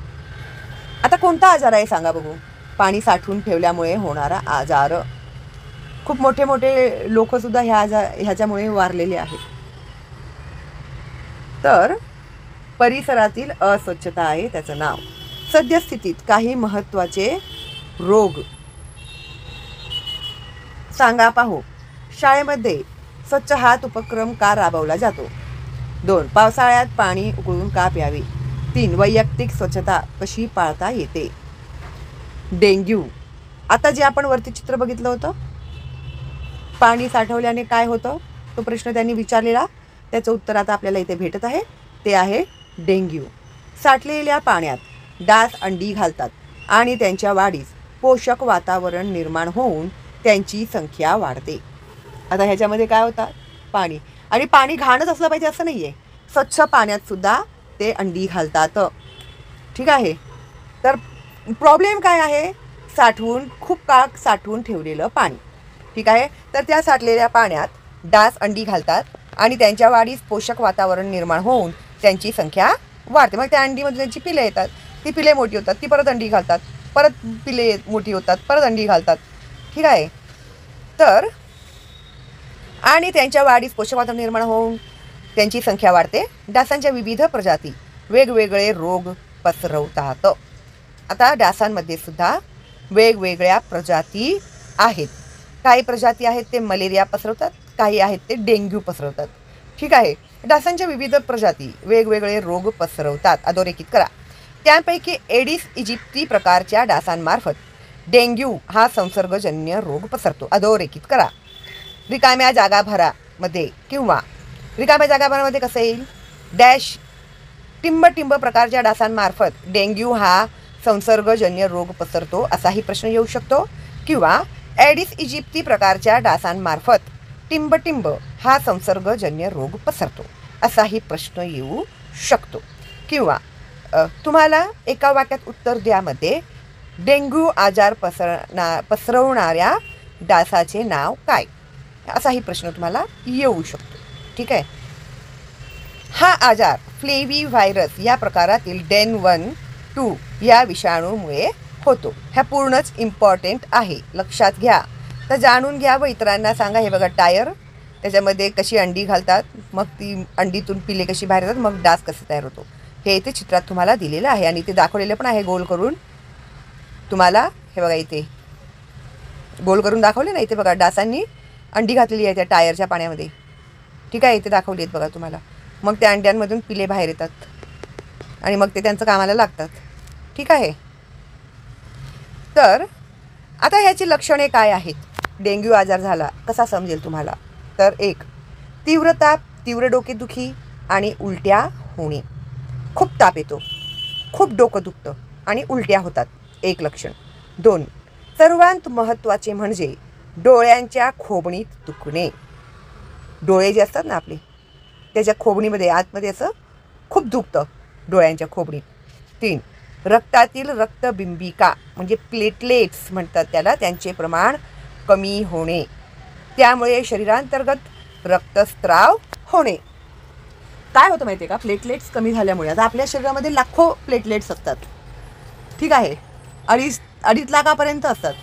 A: आता कोणता आजार आहे सांगा बघू. पाणी साठवून ठेवल्यामुळे होणारा आजार. खूप मोठे मोठे लोकसुद्धा ह्याच्यामुळे वारलेले आहेत. तर परिसरातील अस्वच्छता आहे त्याचं नाव. सद्यस्थितीत काही महत्त्वाचे रोग सांगा पाहू. शाळेमध्ये स्वच्छ हात उपक्रम का राबवला जातो. 2. पावसाळ्यात पाणी उकळून का प्यावे. 3. वैयक्तिक स्वच्छता कशी पाळता येते. डेंग्यू, आता जे आपण वरती चित्र बघितलं होतं, पाणी साठवल्याने काय होतं तो प्रश्न त्यांनी विचारलेला, त्याचं उत्तर आता आपल्याला इथे भेटत आहे. ते आहे डेंग्यू. साठलेल्या पाण्यात डास अंडी घालतात आणि त्यांच्या वाढीस पोषक वातावरण निर्माण होऊन त्यांची संख्या वाढते. आता ह्याच्यामध्ये काय होतं, पाणी, आणि पाणी घाणच असलं पाहिजे असं नाही आहे, स्वच्छ पाण्यात सुद्धा ते अंडी घालतात. ठीक आहे, तर प्रॉब्लेम काय आहे, खूप काळ साठवून ठेवलेलं पाणी. ठीक आहे, तर त्या साठलेल्या पाण्यात डास अंडी घालतात आणि त्यांच्या वाढीस पोषक वातावरण निर्माण होऊन त्यांची संख्या वाढते. मग त्या अंडीमध्ये त्यांची पिले येतात, ती पिले मोठी होतात, ती परत अंडी घालतात, परत पिले मोठी होतात, परत अंडी घालतात. ठीक आहे, तर आणि त्यांच्या वाढीस पोषक वातावरण निर्माण होऊन त्यांची संख्या वाढते. डासांच्या विविध प्रजाती वेगवेगळे रोग पसरवतात. आता डासांमध्ये सुद्धा वेगवेगळ्या प्रजाती आहेत. काही प्रजाती आहेत ते मलेरिया पसरवतात, काही आहेत ते डेंग्यू पसरवतात. ठीक आहे, डासांच्या विविध प्रजाती वेगवेगळे रोग पसरवतात. अधोरेखित करा. त्यापैकी एडिस इजिप्ती प्रकारच्या डासांमार्फत डेंग्यू हा संसर्गजन्य रोग पसरतो. अधोरेखित करा. रिकाम्या जागाभरामध्ये किंवा रिकाम्या जागाभरामध्ये कसं येईल, डॅश टिंब प्रकारच्या डासांमार्फत डेंग्यू हा संसर्गजन्य रोग पसरतो असाही प्रश्न येऊ शकतो. किंवा एडिस इजिप्ती प्रकारच्या डासांमार्फत टिंब हा संसर्गजन्य रोग पसरतो असाही प्रश्न येऊ शकतो. किंवा तुम्हाला एका वाक्यात उत्तर द्यामध्ये डेंग्यू आजार पसरवणाऱ्या डासाचे नाव काय असाही प्रश्न तुम्हाला येऊ शकतो. ठीक आहे, हा आजार फ्लेवी व्हायरस या प्रकारातील डेन 1, 2 या विषाणूमुळे होतो. ह्या पूर्णच इम्पॉर्टंट आहे, लक्षात घ्या. तर जाणून घ्या व इतरांना सांगा. हे बघा टायर, त्याच्यामध्ये कशी अंडी घालतात, मग ती अंडीतून पिले कशी बाहेर येतात, मग डास कसे तयार होतो, हे इथे चित्रात तुम्हाला दिलेलं आहे आणि ते दाखवलेलं पण आहे गोल करून तुम्हाला. हे बघा इथे गोल करून दाखवले ना, इथे बघा डासांनी अंडी घातलेली आहे त्या टायरच्या पाण्यामध्ये. ठीक आहे, इथे दाखवली आहेत बघा तुम्हाला. मग त्या अंड्यांमधून पिले बाहेर येतात आणि मग ते त्यांचं कामाला लागतात. ठीक आहे. तर आता ह्याची लक्षणे काय आहेत? डेंग्यू आजार झाला कसा समजेल तुम्हाला? तर 1, तीव्र ताप, तीव्र डोकेदुखी आणि उलट्या होणे. खूप ताप येतो, खूप डोकं दुखतं आणि उलट्या होतात, एक लक्षण. 2, सर्वात महत्त्वाचे म्हणजे डोळ्यांच्या खोबणीत दुखणे. डोळे जे असतात ना आपले, त्याच्या खोबणीमध्ये आतमध्ये असं खूप दुखतं डोळ्यांच्या खोबणीत. 3, रक्तातील रक्तबिंबिका म्हणजे प्लेटलेट्स म्हणतात त्याला, त्यांचे प्रमाण कमी होणे. त्यामुळे शरीरांतर्गत रक्तस्राव होणे. काय होतं माहिती आहे का? प्लेटलेट्स कमी झाल्यामुळे, आता आपल्या शरीरामध्ये लाखो प्लेटलेट्स असतात. ठीक आहे, 2.5 लाखापर्यंत असतात,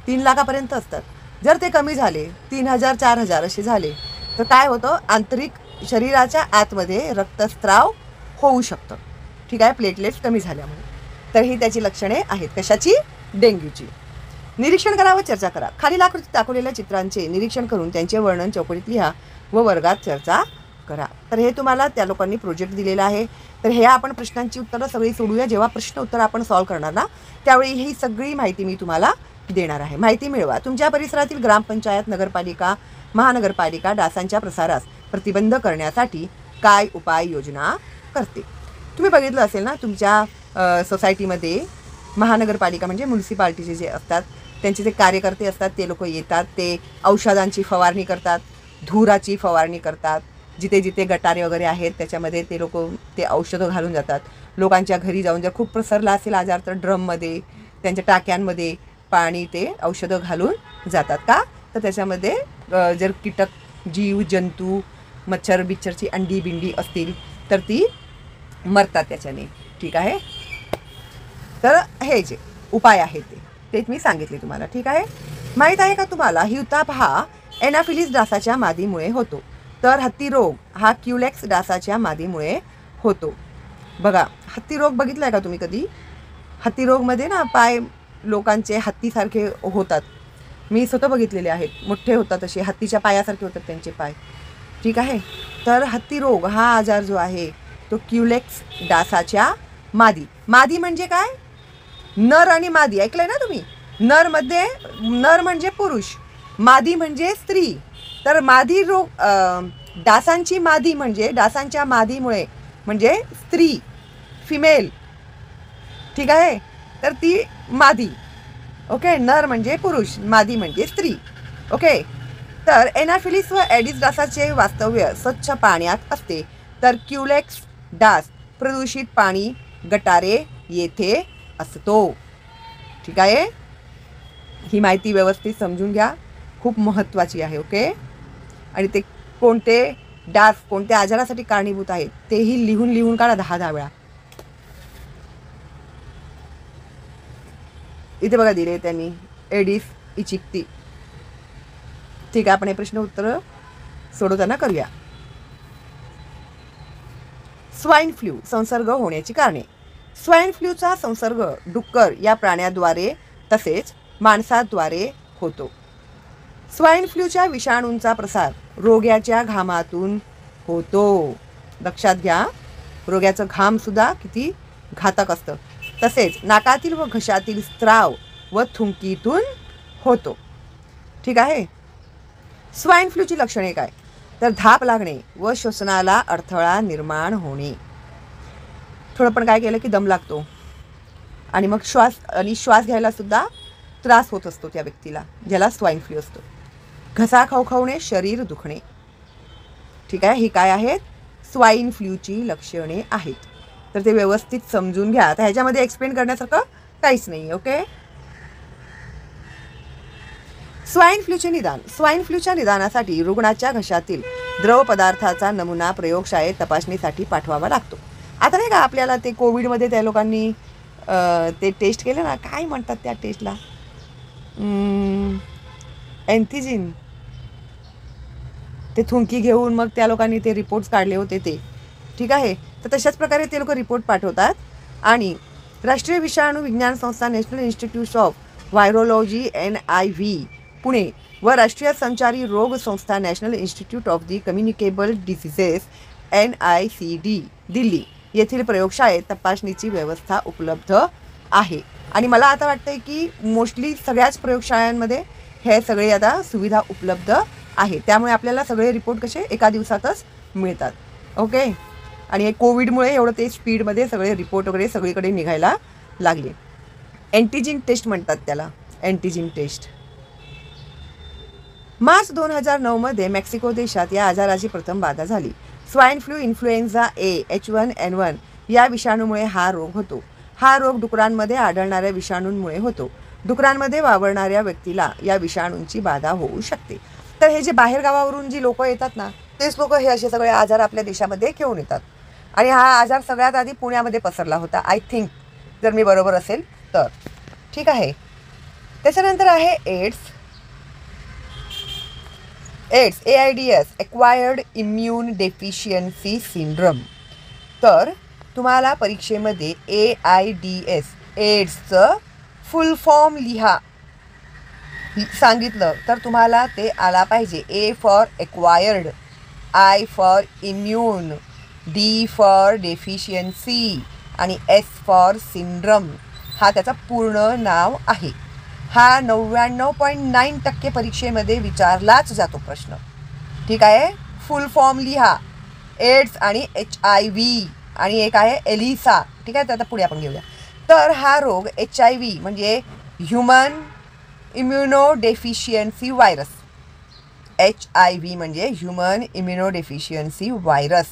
A: 3 लाखापर्यंत असतात. जर ते कमी झाले, 3000 4000 असे झाले, तर काय होतं? आंतरिक शरीराच्या आतमध्ये रक्तस्राव होऊ शकतं. ठीक आहे, प्लेटलेट्स कमी झाल्यामुळे. तर ही त्याची लक्षणे आहेत. कशाची? डेंग्यूची. निरीक्षण करा व चर्चा करा. खालील आकृतीत दाखवलेल्या चित्रांचे निरीक्षण करून त्यांचे वर्णन चौकटीत लिहा व वर्गात चर्चा करा. तर हे तुम्हाला त्या लोकांनी प्रोजेक्ट दिलेला आहे. तर हे आपण प्रश्नांची उत्तरं सगळी सोडूया. जेव्हा प्रश्न उत्तर आपण सॉल्व्ह करणार ना, त्यावेळी ही सगळी माहिती मी तुम्हाला देणार आहे. माहिती मिळवा. तुमच्या परिसरातील ग्रामपंचायत, नगरपालिका, महानगरपालिका डासांच्या प्रसारास प्रतिबंध करण्यासाठी काय उपाययोजना करते? तुम्ही बघितलं असेल ना, तुमच्या सोसायटीमध्ये महानगरपालिका म्हणजे म्युन्सिपाल्टीचे जे असतात, त्यांचे जे कार्यकर्ते असतात, ते लोक येतात, ते औषधांची फवारणी करतात, धुराची फवारणी करतात. जिथे जिथे गटारे वगैरे आहेत त्याच्यामध्ये ते लोक ते औषधं घालून जातात. लोकांच्या घरी जाऊन, जर खूप पसरला असेल आजार, तर ड्रममध्ये, त्यांच्या टाक्यांमध्ये पाणी ते औषधं घालून जातात. का? तर त्याच्यामध्ये जर कीटक, जीव जंतू, मच्छर बिच्छरची अंडी बिंडी असतील तर ती मरतात त्याच्याने. ठीक आहे. तर हे जे उपाय आहेत ते मी सांगितले तुम्हाला. ठीक आहे. माहीत आहे का तुम्हाला, हिवताप हा एनाफिलीस डासाच्या मादीमुळे होतो, तर हत्ती रोग हा क्युलेक्स डासाच्या मादीमुळे होतो. बघा, हत्ती रोग बघितलाय का तुम्ही कधी? हत्ती रोगमध्ये ना पाय लोकांचे हत्तीसारखे होतात. मी स्वतः बघितलेले आहेत. मोठे होतात, असे हत्तीच्या पायासारखे होतात त्यांचे पाय. ठीक आहे. तर हत्ती रोग हा आजार जो आहे तो क्युलेक्स डासाच्या मादी. मादी म्हणजे काय? नर आणि मादी. ऐकलंय ना तुम्ही? नर म्हणजे पुरुष, मादी म्हणजे स्त्री. तर मादी रोग, डासांची मादी म्हणजे डासांच्या मादीमुळे म्हणजे स्त्री, फिमेल. ठीक आहे. तर ती मादी. ओके. नर म्हणजे पुरुष, मादी म्हणजे स्त्री. ओके. तर एनाफिलीस व ॲडिस डासाचे वास्तव्य स्वच्छ पाण्यात असते, तर क्युलेक्स डास प्रदूषित पाणी, गटारे येथे असतो. ठीक आहे. ही माहिती व्यवस्थित समजून घ्या, खूप महत्त्वाची आहे. ओके. आणि ते कोणते डास कोणत्या आजारासाठी कारणीभूत आहेत तेही लिहून काढा 10 वेळा. इथे बघा दिले त्यांनी, एडिस इजिप्ती. ठीक आहे. आपण हे प्रश्न उत्तर सोडवताना करूया. स्वाईन फ्लू संसर्ग होण्याची कारणे. स्वाईन फ्लूचा संसर्ग डुक्कर या प्राण्याद्वारे तसेच माणसाद्वारे होतो. स्वाईन फ्लूच्या विषाणूंचा प्रसार रोग्याच्या घामातून होतो. लक्षात घ्या, रोग्याचं घाम सुद्धा किती घातक असतं. तसेच नाकातील व घशातील स्त्राव व थुंकीतून होतो. ठीक आहे. स्वाईन फ्लूची लक्षणे काय? तर धाप लागणे व श्वसनाला अडथळा निर्माण होणे. थोडं पण काय केलं की दम लागतो आणि मग श्वास घ्यायला सुद्धा त्रास होत असतो त्या व्यक्तीला, ज्याला स्वाईन फ्लू असतो. घसा खवखवणे, शरीर दुखणे. ठीक आहे. ही काय आहेत? स्वाईन फ्लूची लक्षणे आहेत. तर ते व्यवस्थित समजून घ्या. आता ह्याच्यामध्ये एक्सप्लेन करण्यासारखं काहीच नाही. ओके. स्वाईन फ्लूचे निदान. स्वाईन फ्लूच्या निदानासाठी रुग्णाच्या घशातील द्रव पदार्थाचा नमुना प्रयोगशाळेत तपासणीसाठी पाठवावा लागतो. आता नाही का आपल्याला ते कोविडमध्ये त्या लोकांनी ते टेस्ट केलं ना, काय म्हणतात त्या टेस्टला, एन्थिजिन, ते थुंकी घेऊन मग त्या लोकांनी ते रिपोर्ट्स काढले होते ते. ठीक आहे. तर तशाच प्रकारे ते लोक रिपोर्ट पाठवतात आणि राष्ट्रीय विषाणू विज्ञान संस्था, national institute of virology NIV Pune व राष्ट्रीय संचारी रोग संस्था, national institute of the communicable diseases NICD Delhi येथील प्रयोगशाळेत तपासणीची व्यवस्था उपलब्ध आहे. आणि मला आता वाटतंय की मोस्टली सगळ्याच प्रयोगशाळांमध्ये हे सगळे आता सुविधा उपलब्ध आहे. त्यामुळे आपल्याला सगळे रिपोर्ट कसे एका दिवसातच मिळतात. ओके. आणि हे कोविडमुळे एवढं ते स्पीडमध्ये सगळे रिपोर्ट वगैरे सगळीकडे निघायला लागले. अँटीजिन टेस्ट म्हणतात त्याला, अँटीजिन टेस्ट. मार्च 2009 मध्ये मेक्सिको देशात या आजाराची प्रथम बाधा झाली. Swine flu, influenza A, H1N1 या विषाणूमुळे हा रोग होतो. हा रोग डुकरांमध्ये आढळणाऱ्या विषाणूंमुळे होतो. डुकरांमध्ये वावरणाऱ्या व्यक्तीला या विषाणूंची बाधा होऊ शकते. तर हे जे बाहेर गावावरून जी लोक येतात ना, तेच लोक हे असे सगळे आजार आपल्या देशामध्ये घेऊन येतात. आणि हा आजार सगळ्यात आधी पुण्यामध्ये पसरला होता, आय थिंक, जर मी बरोबर असेल तर. ठीक आहे. त्याच्यानंतर आहे AIDS, AIDS acquired immune deficiency syndrome. तर तुम्हाला परीक्षेमध्ये AIDS, एड्सचं फुल फॉर्म लिहा सांगितलं तर तुम्हाला ते आला पाहिजे. A for acquired, I for immune, D for deficiency आणि S फॉर सिंड्रम हा त्याचा पूर्ण नाव आहे. हा 99.9% परीक्षेमध्ये विचारलाच जातो प्रश्न. ठीक आहे. फुल फॉर्म लिहा. एड्स आणि HIV आणि एक आहे एलिसा. ठीक आहे. तर आता पुढे आपण घेऊया. तर हा रोग HIV म्हणजे ह्युमन इम्युनोडेफिशियन्सी व्हायरस, HIV म्हणजे ह्युमन इम्युनोडेफिशियन्सी व्हायरस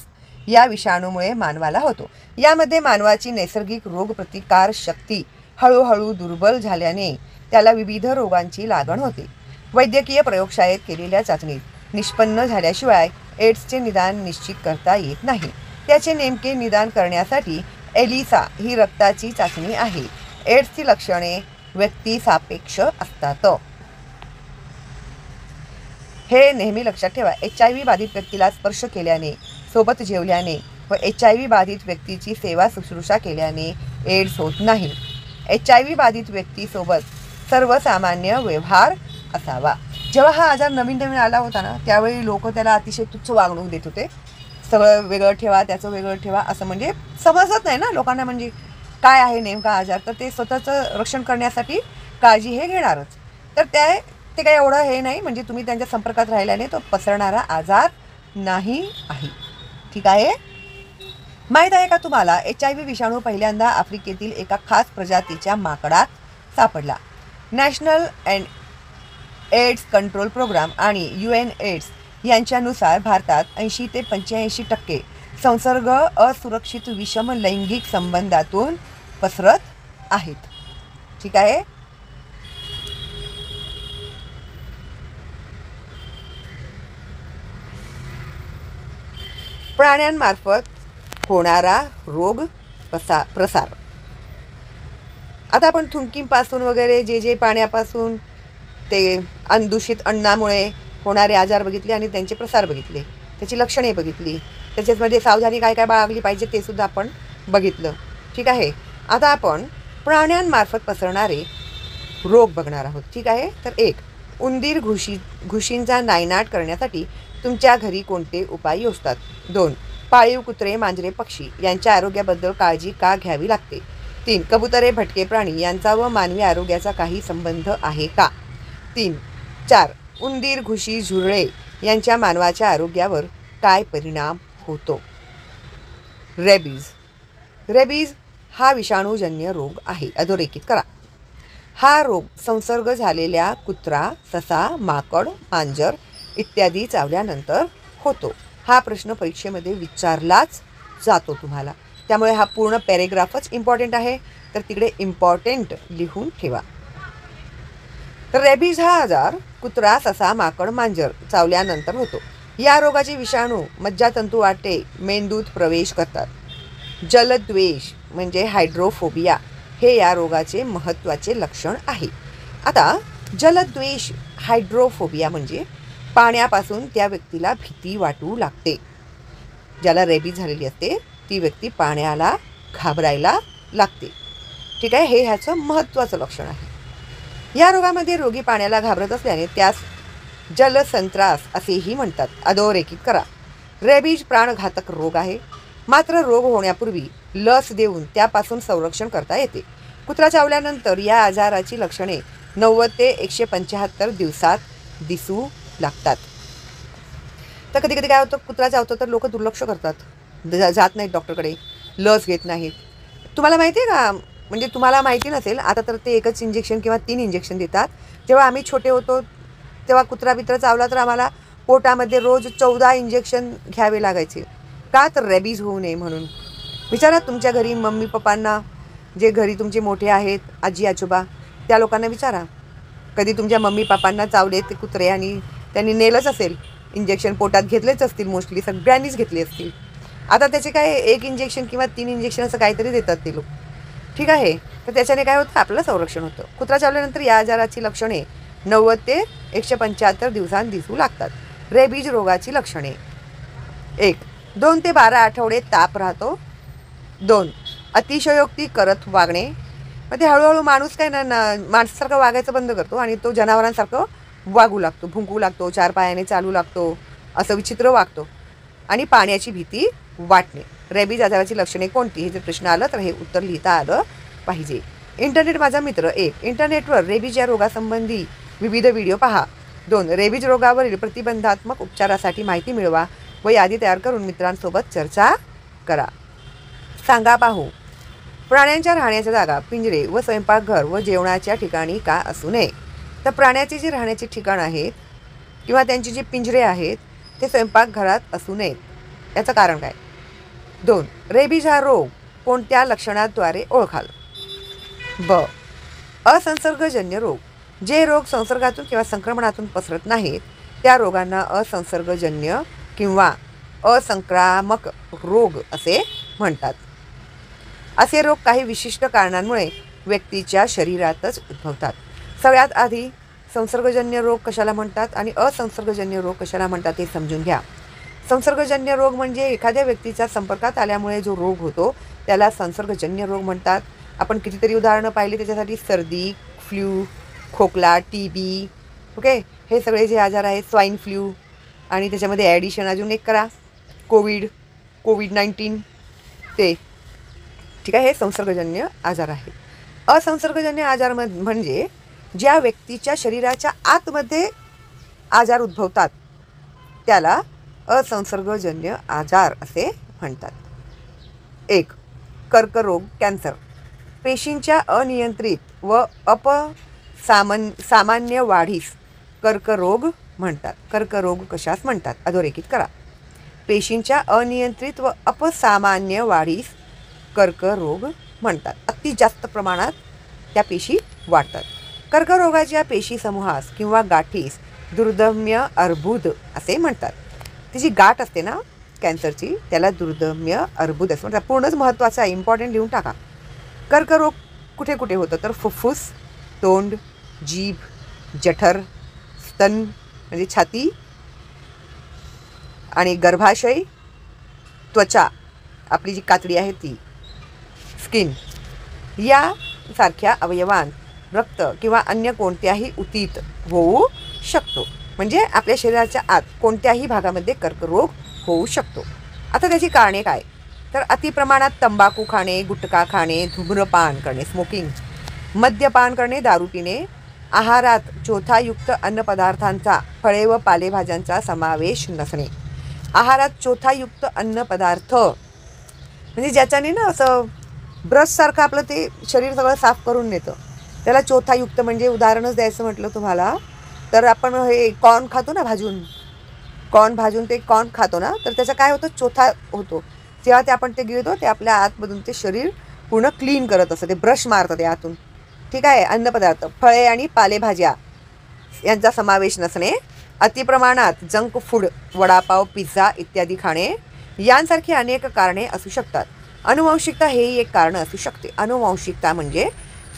A: या विषाणूमुळे मानवाला होतो. यामध्ये मानवाची नैसर्गिक रोगप्रतिकार शक्ती हळूहळू दुर्बल झाल्याने त्याला विविध रोगांची लागण होते. वैद्यकीय प्रयोगशाळेत केलेल्या चाचणीत निष्पन्न झाल्याशिवाय एड्सचे निदान निश्चित करता येत नाही. त्याचे नेमके निदान करण्यासाठी एलिसा ही रक्ताची चाचणी आहे. एड्सची लक्षणे व्यक्ती सापेक्ष असतात. हे नेहमी लक्षात ठेवा. HIV बाधित व्यक्तीला स्पर्श केल्याने, सोबत जेवल्याने व HIV बाधित व्यक्तीची सेवा शुश्रूषा केल्याने एड्स होत नाही. HIV बाधित व्यक्तीसोबत सर्वसामान्य व्यवहार असावा. जेव्हा हा आजार नवीन नवीन आला होता ना, त्यावेळी लोक त्याला अतिशय तुच्छ वागणूक देत होते. सगळं वेगळं ठेवा, त्याचं वेगळं ठेवा, असं म्हणजे समजत नाही ना लोकांना म्हणजे काय आहे नेमका आजार. तर ते स्वतःचं रक्षण करण्यासाठी काळजी हे घेणारच. तर ते काही एवढं हे नाही, म्हणजे तुम्ही त्यांच्या संपर्कात राहिल्याने तो पसरणारा आजार नाही आहे. ठीक आहे. माहीत आहे का तुम्हाला HIV विषाणू पहिल्यांदा आफ्रिकेतील एका खास प्रजातीच्या माकडात सापडला. नॅशनल एड्स कंट्रोल प्रोग्राम आणि UNAIDS यांच्यानुसार भारतात 80 ते 85% संसर्ग असुरक्षित विषम लैंगिक संबंधातून पसरत आहेत. ठीक आहे. प्राण्यांमार्फत होणारा रोग प्रसार. आता आपण थुंकीपासून वगैरे जे पाण्यापासून ते दूषित अन्नामुळे होणारे आजार बघितले आणि त्यांचे प्रसार बघितले, त्याची लक्षणे बघितली, त्याच्यामध्ये सावधानी काय काय बाळगली पाहिजे ते सुद्धा आपण बघितलं. ठीक आहे. आता आपण प्राण्यांमार्फत पसरणारे रोग बघणार आहोत. ठीक आहे. तर 1. उंदीर घुशींचा नायनाट करण्यासाठी तुमच्या घरी कोणते उपाय योजतात? 2. पाळीव कुत्रे, मांजरे, पक्षी यांच्या आरोग्याबद्दल काळजी का घ्यावी लागते? 3. कबुतरे, भटके प्राणी यांचा व मानवी आरोग्याचा काही संबंध आहे का? 4. उंदीर, घुशी, झुरळे यांच्या मानवाच्या आरोग्यावर काय परिणाम होतो? रेबीज हा विषाणूजन्य रोग आहे. अधोरेखित करा. हा रोग संसर्ग झालेल्या कुत्रा, ससा, माकड, मांजर इत्यादी चावल्यानंतर होतो. हा प्रश्न परीक्षेमध्ये विचारलाच जातो तुम्हाला. त्यामुळे हा पूर्ण पॅरेग्राफच इम्पॉर्टंट आहे. तर तिकडे इम्पॉर्टंट लिहून ठेवा. तर रेबीज हा आजार कुत्रा, ससा, माकड, मांजर चावल्यानंतर होतो. या रोगाचे विषाणू मज्जातंतू वाटे मेंदूत प्रवेश करतात. जलद्वेष म्हणजे हायड्रोफोबिया हे या रोगाचे महत्त्वाचे लक्षण आहे. आता जलद्वेष हायड्रोफोबिया म्हणजे पाण्यापासून त्या व्यक्तीला भीती वाटू लागते. ज्याला रेबीज झालेली असते ती व्यक्ती पाण्याला घाबरायला लागते. ठीक आहे, हे ह्याचं महत्त्वाचं लक्षण आहे. या रोगामध्ये रोगी पाण्याला घाबरत असल्याने त्यास जलसंत्रास असेही म्हणतात. अधोरेखित करा. रेबीज प्राणघातक रोग आहे, मात्र रोग होण्यापूर्वी लस देऊन त्यापासून संरक्षण करता येते. कुत्रा चावल्यानंतर या आजाराची लक्षणे 90 ते 175 दिवसात दिसू लागतात. तर कधी कधी काय होतं, कुत्रा चावतो तर लोक दुर्लक्ष करतात, जात नाहीत डॉक्टरकडे, लस घेत नाहीत. तुम्हाला माहिती आहे का, म्हणजे तुम्हाला माहिती नसेल आता तर ते एकच इंजेक्शन किंवा 3 इंजेक्शन देतात. जेव्हा आम्ही छोटे होतो तेव्हा कुत्रा बित्रा चावला तर आम्हाला पोटामध्ये रोज 14 इंजेक्शन घ्यावे लागायचे. का? तर रेबीज होऊ नये म्हणून. विचारा तुमच्या घरी मम्मी पप्पांना, जे घरी तुमचे मोठे आहेत, आजी आजोबा, त्या लोकांना विचारा कधी तुमच्या मम्मी पप्पांना चावले ते कुत्रे आणि त्यांनी नेलंच असेल इंजेक्शन, पोटात घेतलेच असतील, मोस्टली सगळ्यांनीच घेतले असतील. आता त्याचे काय 1 इंजेक्शन किंवा 3 इंजेक्शन असं काहीतरी देतात ते लोक. ठीक आहे, तर त्याच्याने काय होतं, आपलं संरक्षण होतं. कुत्रा चावल्यानंतर या आजाराची लक्षणे 90 ते 175 दिवसांत दिसू लागतात. रेबीज रोगाची लक्षणे: 1. 2 ते 12 आठवडे ताप राहतो. 2. अतिशयोक्ती करत वागणे. मग ते हळूहळू माणूस काय ना माणसासारखं वागायचं बंद करतो आणि तो जनावरांसारखं वागू लागतो, भुंकू लागतो, 4 पायाने चालू लागतो, असं विचित्र वागतो. आणि पाण्याची भीती वाटणे. रेबीज आजाराची लक्षणे कोणती, हे जर प्रश्न आलं तर हे उत्तर लिहिता आलं पाहिजे. इंटरनेट माझा मित्र. 1. इंटरनेटवर रेबीज या रोगासंबंधी विविध व्हिडिओ पहा. 2. रेबीज रोगावरील प्रतिबंधात्मक उपचारासाठी माहिती मिळवा व यादी तयार करून मित्रांसोबत चर्चा करा. सांगा पाहू. प्राण्यांच्या राहण्याच्या जागा पिंजरे व स्वयंपाकघर व जेवणाच्या ठिकाणी का असू नये. तर प्राण्याची जी राहण्याची ठिकाण आहेत किंवा त्यांची जी पिंजरे आहेत ते स्वयंपाकघरात असू नयेत. याचं कारण काय? 2. रेबीज हा रोग कोणत्या लक्षणाद्वारे ओळखाल? ब. असंसर्गजन्य रोग. जे रोग संसर्गातून किंवा संक्रमणातून पसरत नाहीत त्या रोगांना असंसर्गजन्य किंवा असंक्रामक रोग असे म्हणतात. असे रोग काही विशिष्ट कारणांमुळे व्यक्तीच्या शरीरातच उद्भवतात. सगळ्यात आधी संसर्गजन्य रोग कशाला म्हणतात आणि असंसर्गजन्य रोग कशाला म्हणतात हे समजून घ्या. संसर्गजन्य रोग म्हणजे एखाद्या व्यक्तीच्या संपर्कात आल्यामुळे जो रोग होतो त्याला संसर्गजन्य रोग म्हणतात. आपण कितीतरी उदाहरणं पाहिली त्याच्यासाठी. सर्दी, फ्ल्यू, खोकला, TB, ओके, हे सगळे जे आजार आहेत, स्वाईन फ्ल्यू, आणि त्याच्यामध्ये ॲडिशन अजून एक करा, कोविड-19 ते. ठीक आहे, हे संसर्गजन्य आजार आहेत. असंसर्गजन्य आजार म्हणजे ज्या व्यक्तीच्या शरीराच्या आतमध्ये आजार उद्भवतात त्याला असंसर्गजन्य आजार असे म्हणतात. 1. कर्करोग, कॅन्सर. पेशींच्या अनियंत्रित व सामान्य वाढीस कर्करोग म्हणतात. कर्करोग कशास म्हणतात? अधोरेखित करा. पेशींच्या अनियंत्रित व अपसामान्य वाढीस कर्करोग म्हणतात. अति जास्त प्रमाणात त्या पेशी वाढतात. कर्करोगाच्या पेशी समूहास किंवा गाठीस दुर्दम्य अर्बुद असे म्हणतात. ती जी गाठ असते ना कॅन्सरची त्याला दुर्दम्य अर्बुद असं म्हणतात. पूर्णच महत्त्वाचं आहे, इम्पॉर्टंट लिहून टाका. कर्करोग कुठे कुठे होतं तर फुफ्फुस, तोंड, जीभ, जठर, स्तन म्हणजे छाती आणि गर्भाशय, त्वचा, आपली जी कातडी आहे ती, स्किन, यासारख्या अवयवांत रक्त किंवा अन्य कोणत्याही उतीत होऊ शकतो. म्हणजे आपल्या शरीराच्या आत कोणत्याही भागामध्ये कर्करोग होऊ शकतो. आता त्याची कारणे काय? तर अतिप्रमाणात तंबाखू खाणे, गुटखा खाणे, धूम्रपान करणे, स्मोकिंग, मद्यपान करणे, दारू पिणे, आहारात चोथायुक्त अन्नपदार्थांचा, फळे व पालेभाज्यांचा समावेश नसणे. आहारात चोथायुक्त अन्नपदार्थ म्हणजे ज्याच्याने ना असं ब्रशसारखं आपलं ते शरीर सगळं साफ करून नेतं त्याला चोथायुक्त. म्हणजे उदाहरणच द्यायचं म्हटलं तुम्हाला तर आपण हे कॉर्न खातो ना, कॉर्न भाजून ते कॉर्न खातो ना, तर त्याचं काय होतं, चोथा होतो. जेव्हा ते आपण ते गिळतो ते आपल्या आतमधून ते शरीर पूर्ण क्लीन करत असतं, ते ब्रश मारतं ते आतून. ठीक आहे. अन्नपदार्थ, फळे आणि पालेभाज्या यांचा समावेश नसणे. अतिप्रमाणात जंक फूड, वडापाव, पिझ्झा इत्यादी खाणे यांसारखी अनेक कारणे असू शकतात. अनुवांशिकता हेही एक कारण असू शकते. अनुवांशिकता म्हणजे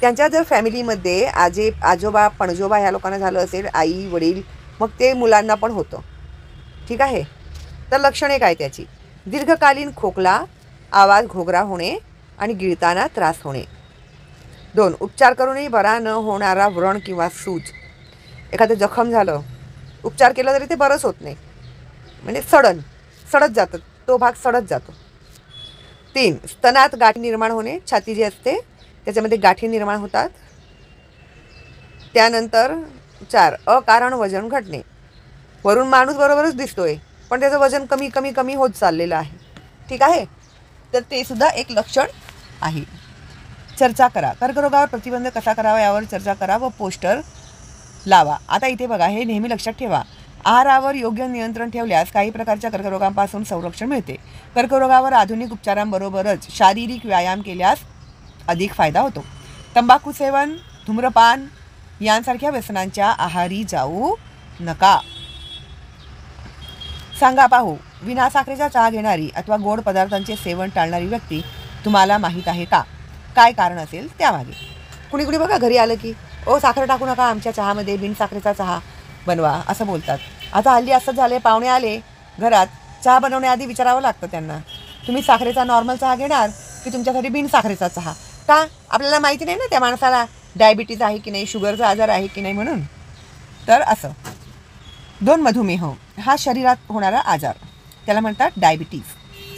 A: त्यांच्या जर फॅमिलीमध्ये आजोबा पणजोबा ह्या लोकांना झालं असेल, आई वडील, मग ते मुलांना पण होतं. ठीक आहे. तर लक्षणे काय त्याची? दीर्घकालीन खोकला, आवाज घोगरा होणे आणि गिळताना त्रास होणे. 2. उपचार करूनही बरा न होणारा व्रण किंवा सूज. एखादं जखम झालं, उपचार केला तरी ते बरंच होत नाही, म्हणजे सडत जातं, तो भाग सडत जातो. 3. स्तनात गाठी निर्माण होणे. छाती जी असते त्याच्यामध्ये गाठी निर्माण होतात. त्यानंतर 4. अकारण वजन घटणे. वरून माणूस बरोबरच दिसतोय, पण त्याचं वजन कमी कमी कमी होत चाललेलं आहे. ठीक आहे. तर ते सुद्धा एक लक्षण आहे. चर्चा करा. कर्करोगावर प्रतिबंध कसा करावा यावर चर्चा करा व पोस्टर लावा. आता इथे बघा, हे नेहमी लक्षात ठेवा. आहारावर योग्य नियंत्रण ठेवल्यास काही प्रकारच्या कर्करोगांपासून संरक्षण मिळते. कर्करोगावर आधुनिक उपचारांबरोबरच शारीरिक व्यायाम केल्यास अधिक फायदा होतो. तंबाखू सेवन, धूम्रपान यांसारख्या व्यसनांच्या आहारी जाऊ नका. सांगा पाहू, विना साखरेचा चहा घेणारी अथवा गोड पदार्थांचे सेवन टाळणारी व्यक्ती तुम्हाला माहीत आहे का? काय कारण असेल त्यामागे? कुणी कुणी बघा घरी आलं की साखर टाकू नका आमच्या चहामध्ये, बिन साखरेचा चहा बनवा असं बोलतात. आता हल्ली असं झालं, पाहुणे आले घरात, चहा बनवण्याआधी विचारावं लागतं त्यांना, तुम्ही साखरेचा नॉर्मल चहा घेणार की तुमच्यासाठी बिन साखरेचा चहा? का? आपल्याला माहिती नाही ना त्या माणसाला डायबिटीज आहे की नाही, शुगरचा आजार आहे की नाही म्हणून. तर असं. 2. मधुमेह हा शरीरात होणारा आजार, त्याला म्हणतात डायबिटीज.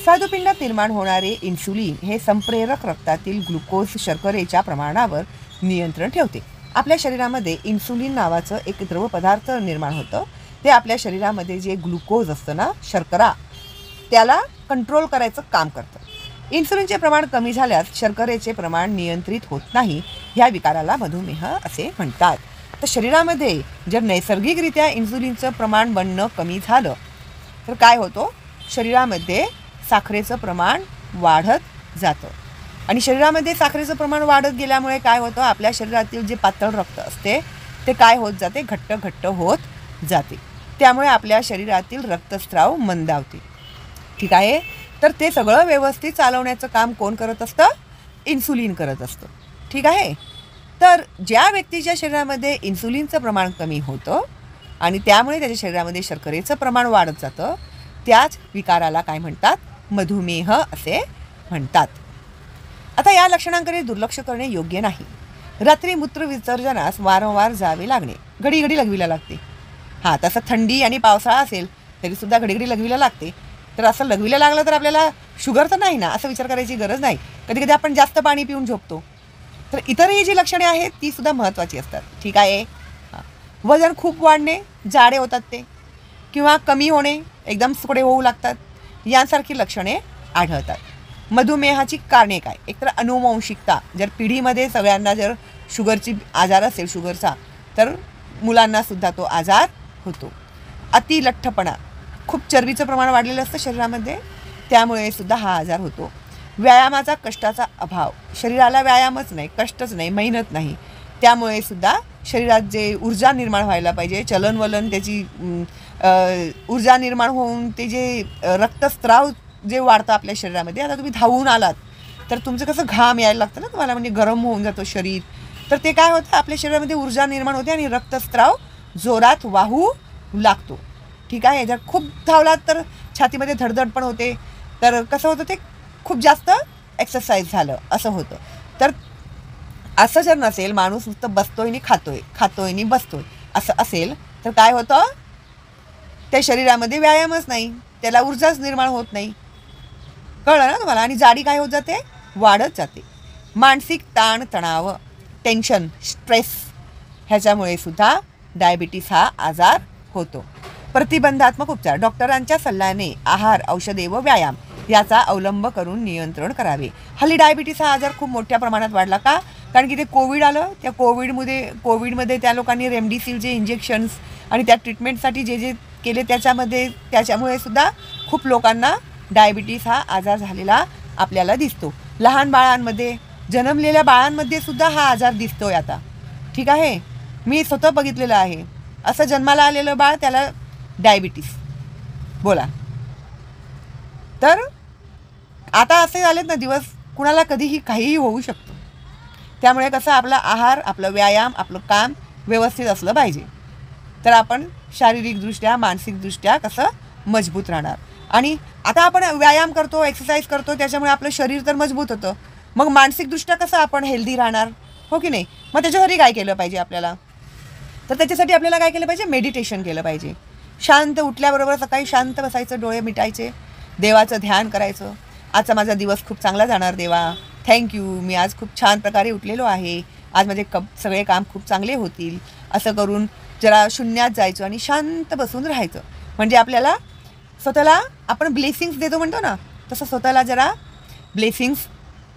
A: स्वादुपिंडात निर्माण होणारे इन्सुलिन हे संप्रेरक रक्तातील ग्लुकोज शर्करेच्या प्रमाणावर नियंत्रण ठेवते. आपल्या शरीरामध्ये इन्सुलिन नावाचं एक द्रव पदार्थ निर्माण होतं. ते आपल्या शरीरामध्ये जे ग्लुकोज असतं ना, शर्करा, त्याला कंट्रोल करायचं काम करतं. इन्सुलिनचे प्रमाण कमी झाल्यास शर्करेचे प्रमाण नियंत्रित होत नाही. ह्या विकाराला मधुमेह असे म्हणतात. तर शरीरामध्ये जर नैसर्गिकरित्या इन्सुलिनचं प्रमाण बनणं कमी झालं तर काय होतं? शरीरामध्ये साखरेचं प्रमाण वाढत जातं. आणि शरीरामध्ये साखरेचं प्रमाण वाढत गेल्यामुळे काय होतं? आपल्या शरीरातील जे पातळ रक्त असते ते काय होत जाते? घट्ट होत जाते. त्यामुळे आपल्या शरीरातील रक्तस्राव मंदावते. ठीक आहे. तर ते सगळं व्यवस्थित चालवण्याचं काम कोण करत असतं? इन्सुलिन करत असतं. ठीक आहे. तर ज्या व्यक्तीच्या शरीरामध्ये इन्सुलिनचं प्रमाण कमी होतं आणि त्यामुळे त्याच्या शरीरामध्ये शर्करेचं प्रमाण वाढत जातं, त्याच विकाराला काय म्हणतात? मधुमेह असे म्हणतात. आता या लक्षणांकडे दुर्लक्ष करणे योग्य नाही. रात्री मूत्र विसर्जनास वारंवार जावे लागणे, घडी लघवीला लागते. तसं थंडी आणि पावसाळा असेल तरीसुद्धा घडी लघवीला लागते. तर असं लघवीला लागलं तर आपल्याला शुगर तर नाही ना, असं विचार करायची गरज नाही. कधी आपण जास्त पाणी पिऊन झोपतो. तर इतरही जी लक्षणे आहेत ती सुद्धा महत्त्वाची असतात. ठीक आहे. वजन खूप वाढणे, जाडे होतात ते, किंवा कमी होणे, एकदम सुकडे होऊ लागतात, यांसारखी लक्षणे आढळतात. मधुमेहाची कारणे काय? एकतर अनुवंशिकता. जर पिढीमध्ये सगळ्यांना जर शुगरची आजार असेल, शुगरचा, तर मुलांनासुद्धा तो आजार होतो. अतिलठ्ठपणा, खूप चरबीचं प्रमाण वाढलेलं असतं शरीरामध्ये, त्यामुळे सुद्धा हा आजार होतो. व्यायामाचा कष्टाचा अभाव, शरीराला व्यायामच नाही, कष्टच नाही, मेहनत नाही, त्यामुळे सुद्धा शरीरात जे ऊर्जा निर्माण व्हायला पाहिजे, चलनवलन त्याची ऊर्जा निर्माण होऊन ते जे रक्तस्राव जे वाढतं आपल्या शरीरामध्ये. आता तुम्ही धावून आलात तर तुमचं कसं घाम यायला लागतं ना तुम्हाला, म्हणजे गरम होऊन जातं शरीर. तर ते काय होतं? आपल्या शरीरामध्ये ऊर्जा निर्माण होते आणि रक्तस्राव जोरात वाहू लागतो. ठीक आहे. जर खूप धावलात तर छातीमध्ये धडधड पण होते. तर कसं होतं? ते खूप जास्त एक्सरसाइज झालं असं होतं. तर असं जर नसेल, माणूस नुसतं बसतोय आणि खातोय आणि बसतोय असं असेल तर काय होतं? त्या शरीरामध्ये व्यायामच नाही, त्याला ऊर्जाच निर्माण होत नाही. कळलं ना तुम्हाला? आणि जाडी काय होत जाते? वाढत जाते. मानसिक ताण तणाव, टेन्शन, स्ट्रेस ह्याच्यामुळे सुद्धा डायबिटीस हा आजार होतो. प्रतिबंधात्मक उपचार, डॉक्टरांच्या सल्ल्याने आहार, औषधे व व्यायाम याचा अवलंब करून नियंत्रण करावे. हल्ली डायबिटीस हा आजार खूप मोठ्या प्रमाणात वाढला. का? कारण की ते कोविड आलं. त्या कोविडमध्ये त्या लोकांनी रेमडेसिवीरचे इंजेक्शन्स आणि त्या ट्रीटमेंटसाठी जे केले त्याच्यामुळे सुद्धा खूप लोकांना डायबिटीस हा आजार झालेला आपल्याला दिसतो. लहान बाळांमध्ये, जन्मलेल्या बाळांमध्ये सुद्धा हा आजार दिसतोय आता. ठीक आहे. मी स्वतः बघितलेलं आहे. असं जन्माला आलेलं बाळ, त्याला डायबिटीस. बोला. तर आता असे झालेत ना दिवस, कुणाला कधीही काहीही होऊ शकतं. त्यामुळे कसं आपला आहार, आपलं व्यायाम, आपलं काम व्यवस्थित असलं पाहिजे, तर आपण शारीरिकदृष्ट्या मानसिकदृष्ट्या कसं मजबूत राहणार. आणि आता आपण व्यायाम करतो, एक्सरसाइज करतो, त्याच्यामुळे आपलं शरीर तर मजबूत होतं. मग मानसिकदृष्ट्या कसं आपण हेल्दी राहणार, हो की नाही? मग त्याच्यासाठी काय केलं पाहिजे आपल्याला? तर त्याच्यासाठी आपल्याला काय केलं पाहिजे? मेडिटेशन केलं पाहिजे. शांत उठल्याबरोबर सकाळी शांत बसायचं, डोळे मिटायचे, देवाचं ध्यान करायचं. आजचा माझा दिवस खूप चांगला जाणार देवा, थँक्यू, मी आज खूप छान प्रकारे उठलेलो आहे, आज माझे सगळे काम खूप चांगले होतील. असं करून जरा शून्यात जायचं आणि शांत बसून राहायचं. म्हणजे आपल्याला स्वतःला आपण ब्लेसिंग्स देतो म्हणतो ना, तसं स्वतःला जरा ब्लेसिंग्स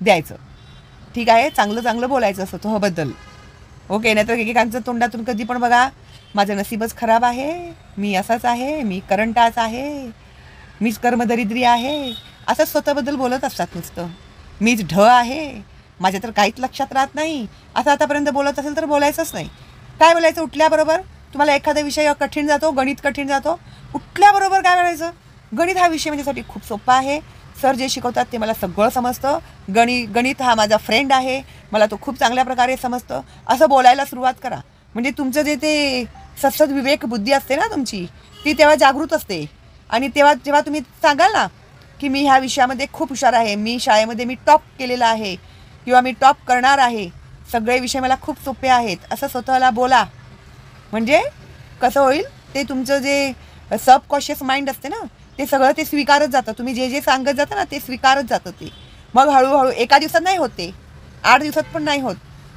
A: द्यायचं. ठीक आहे, चांगलं चांगलं बोलायचं स्वतःबद्दल. ओके, नाहीतर एकेकांचं तोंडातून कधी पण बघा, माझं नसीबच खराब आहे, मी असाच आहे, मी करंटाच आहे, मीच कर्मदरिद्री आहे, असं स्वतःबद्दल बोलत असतात नुसतं. मीच ढ आहे, माझ्या तर काहीच लक्षात राहत नाही, असं आतापर्यंत बोलत असेल तर बोलायचंच नाही. काय बोलायचं? उठल्याबरोबर तुम्हाला एखादा विषय कठीण जातो, गणित कठीण जातो, उठल्याबरोबर काय करायचं? गणित हा विषय माझ्यासाठी खूप सोपा आहे, सर जे शिकवतात ते मला सगळं समजतं, गणित हा माझा फ्रेंड आहे, मला तो खूप चांगल्या प्रकारे समजतं, असं बोलायला सुरुवात करा. म्हणजे तुमचं जे ते सद्सद विवेक बुद्धी असते ना तुमची, ती तेव्हा जागृत असते. आणि जेव्हा तुम्ही सांगाल ना की मी ह्या विषयामध्ये खूप हुशार आहे, मी शाळेमध्ये मी टॉप केलेला आहे किंवा मी टॉप करणार आहे, सगळे विषय मला खूप सोपे आहेत, असं स्वतःला बोला. म्हणजे कसं होईल, ते तुमचं जे सबकॉन्शियस माइंड असते ना, ते सगळं ते स्वीकारत जातं. तुम्ही जे जे सांगत जाता ना ते स्वीकारत जातं ते. मग हळूहळू एका दिवसात नाही होत, ते 8 दिवसात पण नाही होत,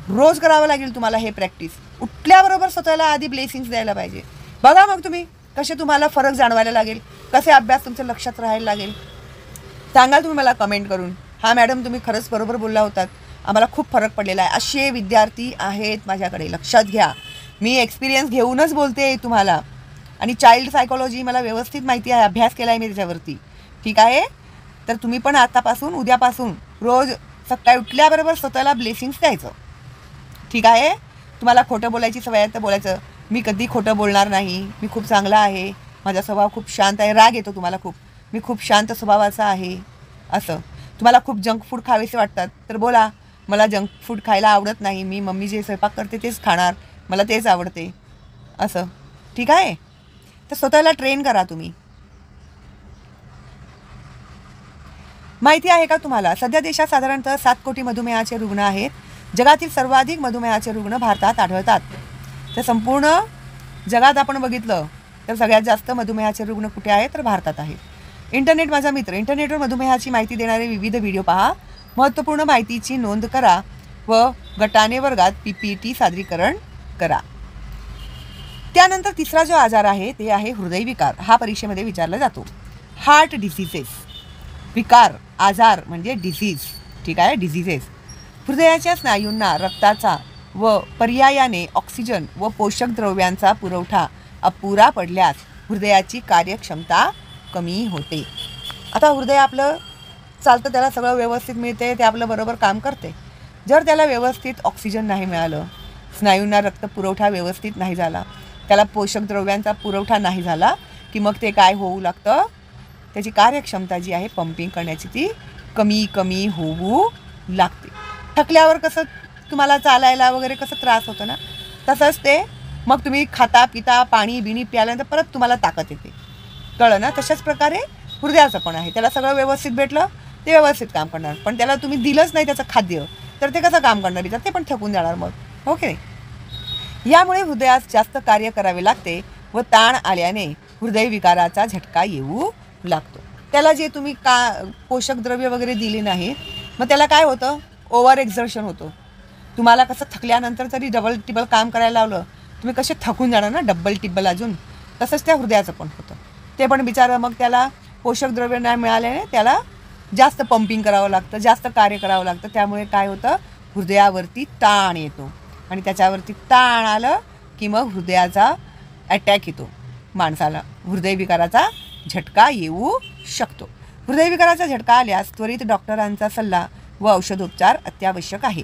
A: रोज करावं लागेल तुम्हाला हे प्रॅक्टिस. उठल्याबरोबर स्वतःला आधी ब्लेसिंग्स द्यायला पाहिजे. बघा मग तुम्ही कसे तुम्हाला फरक जाणवायला लागेल, कसे अभ्यास तुमच्या लक्षात राहायला लागेल. सांगाल तुम्ही मला कमेंट करून, हा मॅडम तुम्ही खरंच बरोबर बोलला होतात, आम्हाला खूप फरक पडलेला आहे. असे विद्यार्थी आहेत माझ्याकडे, लक्षात घ्या. मी एक्सपिरियन्स घेऊनच बोलते तुम्हाला. आणि चाइल्ड सायकोलॉजी मला व्यवस्थित माहिती आहे, अभ्यास केला आहे मी त्याच्यावरती. ठीक आहे, तर तुम्ही पण आतापासून उद्यापासून रोज सकाळी उठल्याबरोबर स्वतःला ब्लेसिंग्स द्यायचं. ठीक आहे, तुम्हाला खोटं बोलायची सवय आहे तर बोलायचं, मी कधी खोटं बोलणार नाही, मी खूप चांगला आहे, माझा स्वभाव खूप शांत आहे. राग येतो तुम्हाला खूप, मी खूप शांत स्वभावाचा आहे. असं तुम्हाला खूप जंक फूड खावेसे वाटतात तर बोला, मला जंक फूड खायला आवडत नाही, मी मम्मी जे स्वयंपाक करते तेच खाणार, मला तेच आवडते. असं ठीक आहे, तर स्वतःला ट्रेन करा तुम्ही. माहिती आहे का तुम्हाला, सध्या देशात साधारणतः 7 कोटी मधुमेहाचे रुग्ण आहेत. जगातील सर्वाधिक मधुमेहाचे रुग्ण भारतात आढळतात. तर संपूर्ण जगात आपण बघितलं तर सगळ्यात जास्त मधुमेहाचे रुग्ण कुठे आहेत तर भारतात आहेत. इंटरनेट माझा मित्र, इंटरनेटवर मधुमेहाची माहिती देणारे विविध व्हिडिओ पहा, महत्त्वपूर्ण माहितीची नोंद करा व गटाने वर्गात PPT सादरीकरण करा. त्यानंतर तिसरा जो आजार आहे ते आहे हृदयविकार. हा परीक्षेमध्ये विचारला जातो. हार्ट डिसीजेस, विकार, आजार म्हणजे डिसीज. ठीक आहे, डिसीजेस. हृदयाच्या स्नायूंना रक्ताचा व पर्यायाने ऑक्सिजन व पोषक द्रव्यांचा पुरवठा अपुरा पडल्यास हृदयाची कार्यक्षमता कमी होते. आता हृदय आपलं चालतं, त्याला सगळं व्यवस्थित मिळते, ते आपलं बरोबर काम करते. जर त्याला व्यवस्थित ऑक्सिजन नाही मिळालं, स्नायूंना रक्त पुरवठा व्यवस्थित नाही झाला, त्याला पोषक द्रव्यांचा पुरवठा नाही झाला की मग ते काय होऊ लागतं, त्याची कार्यक्षमता जी आहे पंपिंग करण्याची ती कमी कमी होऊ लागते. थकल्यावर कसं तुम्हाला चालायला वगैरे कसं त्रास होतो ना, तसंच ते मग तुम्ही खाता पिता पाणी बिणी प्याल्यानंतर परत तुम्हाला ताकद येते, कळलं ना. तशाच प्रकारे हृदयाचं पण आहे, त्याला सगळं व्यवस्थित भेटलं ते व्यवस्थित काम करणार, पण त्याला तुम्ही दिलंच नाही त्याचं खाद्य तर ते कसं काम करणार, ते पण थकून जाणार मग, ओके. यामुळे हृदयास जास्त कार्य करावे लागते व ताण आल्याने हृदयविकाराचा झटका येऊ लागतो. त्याला जे तुम्ही पोषक द्रव्य वगैरे दिले नाहीत, मग त्याला काय होतं, ओव्हर एक्झर्शन होतं. तुम्हाला कसं थकल्यानंतर तरी डबल टिबल काम करायला लावलं, तुम्ही कसे थकून जाणार ना डबल टिबल अजून, तसंच त्या हृदयाचं पण होतं. ते पण बिचारं मग त्याला पोषक द्रव्य नाही मिळाल्याने त्याला जास्त पंपिंग करावं लागतं, जास्त कार्य करावं लागतं. त्यामुळे काय होतं, हृदयावरती ताण येतो आणि त्याच्यावरती ताण आलं की मग हृदयाचा अटॅक येतो माणसाला, हृदयविकाराचा झटका येऊ शकतो. हृदयविकाराचा झटका आल्यास त्वरित डॉक्टरांचा सल्ला व औषधोपचार अत्यावश्यक आहे.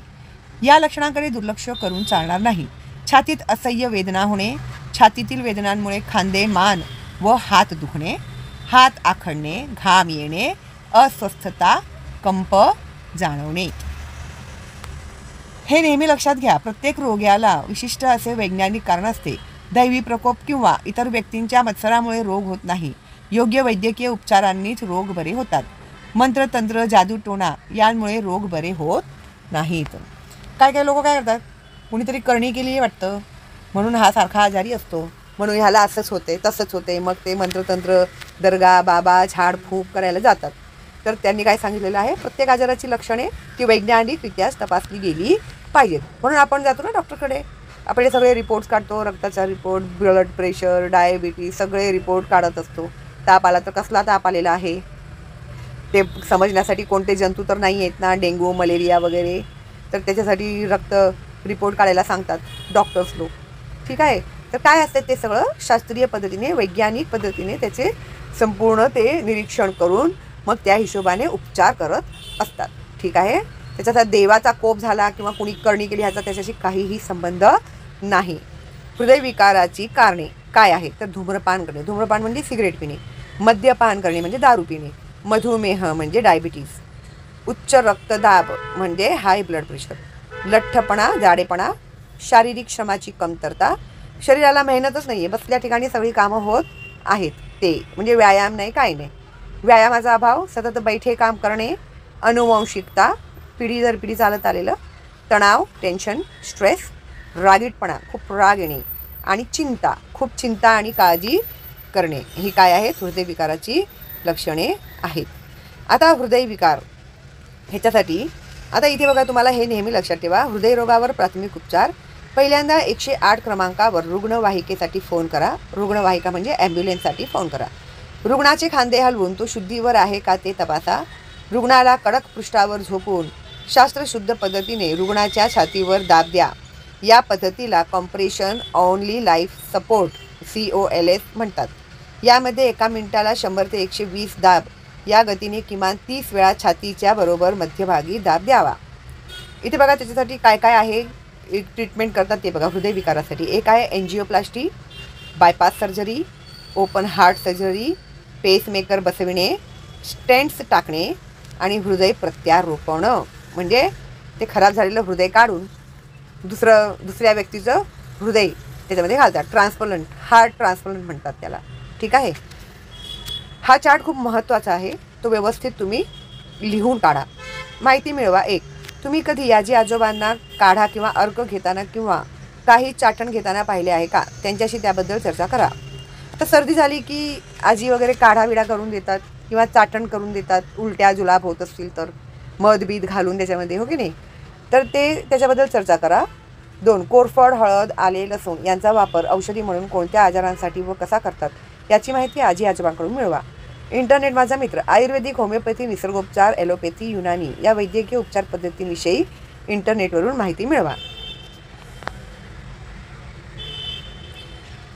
A: या लक्षणांकडे दुर्लक्ष करून चालणार नाही. छातीत असह्य वेदना होणे, छातीतील वेदनांमुळे खांदे मान व हात दुखणे, हात आखडणे, घाम येणे, अस्वस्थता कंप जाणवणे. हे नेहमी लक्षात घ्या, प्रत्येक रोग्याला विशिष्ट असे वैज्ञानिक कारण असते. दैवी प्रकोप किंवा इतर व्यक्तींच्या मत्सरामुळे रोग होत नाही. योग्य वैद्यकीय उपचारांनीच रोग बरे होतात. मंत्र, तंत्र, जादूटोणा यांमुळे रोग बरे होत नाहीत. काय लोक काय करतात, कुणीतरी करणी केली वाटतं म्हणून हा सारखा आजारी असतो, म्हणून ह्याला असंच होते तसंच होते, मग ते मंत्रतंत्र, दर्गा, बाबा, झाडफूक करायला जातात. तर त्यांनी काय सांगितलेलं आहे, प्रत्येक आजाराची लक्षणे ती वैज्ञानिकरित्या तपासली गेली पाहिजेत. म्हणून आपण जातो ना डॉक्टरकडे, आपण सगळे रिपोर्ट्स काढतो, रक्ताचा रिपोर्ट, ब्लड प्रेशर, डायबिटीज, सगळे रिपोर्ट काढत असतो. ताप आला तर कसला ताप आलेला आहे ते समजण्यासाठी कोणते जंतू तर नाही आहेत ना, डेंग्यू, मलेरिया वगैरे, तर त्याच्यासाठी रक्त रिपोर्ट काढायला सांगतात डॉक्टर्स लोक. ठीक आहे. तर काय असतं ते सगळं शास्त्रीय पद्धतीने, वैज्ञानिक पद्धतीने त्याचे संपूर्ण ते निरीक्षण करून मग त्या हिशोबाने उपचार करत असतात. ठीक आहे. त्याच्यात देवाचा कोप झाला किंवा कुणी करणी केली ह्याचा त्याच्याशी काहीही संबंध नाही. हृदयविकाराची कारणे काय आहेत तर धूम्रपान करणे, धूम्रपान म्हणजे सिगरेट पिणे, मद्यपान करणे म्हणजे दारू पिणे, मधुमेह म्हणजे डायबिटीज, उच्च रक्तदाब म्हणजे हाय ब्लड प्रेशर, लठ्ठपणा, जाडेपणा, शारीरिक श्रमाची कमतरता, शरीराला मेहनतच नाही आहे, बसल्या ठिकाणी सगळी कामं होत आहेत ते म्हणजे व्यायाम नाही, काही नाही, व्यायामाचा अभाव, सतत बैठे काम करणे, अनुवंशिकता, पिढी दर पिढी चालत आलेलं, तणाव, टेन्शन, स्ट्रेस, रागीटपणा, खूप राग येणे आणि चिंता, खूप चिंता आणि काळजी करणे, ही काय आहेत हृदयविकाराची लक्षणे आहेत. आता हृदयविकार ह्याच्यासाठी आता इथे बघा, तुम्हाला हे नेहमी लक्षात ठेवा, हृदयरोगावर प्राथमिक उपचार. पहिल्यांदा 108 क्रमांकावर रुग्णवाहिकेसाठी फोन करा. रुग्णवाहिका म्हणजे ॲम्ब्युलन्ससाठी फोन करा. रुग्णाचे खांदे हलवून तो शुद्धीवर आहे का ते तपासा. रुग्णाला कडक पृष्ठावर झोपून शास्त्रशुद्ध पद्धतीने रुग्णाच्या छातीवर दाब द्या. या पद्धतीला compression only life support COLS म्हणतात. यामध्ये एका मिनिटाला 100 ते 120 दाब या गतीने किमान 30 वेळा छातीच्या बरोबर मध्यभागी दाब द्यावा. इथे बघा त्याच्यासाठी काय काय आहे ट्रीटमेंट करतात ते बघा. हृदयविकारासाठी एक आहे angioplasty, bypass surgery, open heart surgery, pacemaker बसविणे, स्टेंट्स टाकणे आणि हृदय प्रत्यारोपण म्हणजे ते खराब झालेलं हृदय काढून दुसऱ्या व्यक्तीचं हृदय त्याच्यामध्ये घालतात. ट्रान्सप्लांट, हार्ट ट्रान्सप्लांट म्हणतात त्याला. ठीक आहे. हा चार्ट खूप महत्त्वाचा आहे, तो व्यवस्थित तुम्ही लिहून काढा, माहिती मिळवा. एक, तुम्ही कधी आजी आजोबांना काढा किंवा अर्क घेताना किंवा काही चाटण घेताना पाहिले आहे का, त्यांच्याशी त्याबद्दल चर्चा करा. तर सर्दी झाली की आजी वगैरे काढा विडा करून देतात किंवा चाटण करून देतात, उलट्या जुलाब होत असतील तर मध बीत घालून त्याच्यामध्ये, हो की नाही, तर ते त्याच्याबद्दल चर्चा करा. 2, कोरफड, हळद, आले, लसूण यांचा वापर औषधी म्हणून कोणत्या आजारांसाठी व कसा करतात याची माहिती आजी आजोबांकडून मिळवा. इंटरनेट माझा मित्र. आयुर्वेदिक, होमिओपॅथी, निसर्गोपचार, ॲलोपॅथी, युनानी या वैद्यकीय उपचार पद्धतींविषयी इंटरनेटवरून माहिती मिळवा.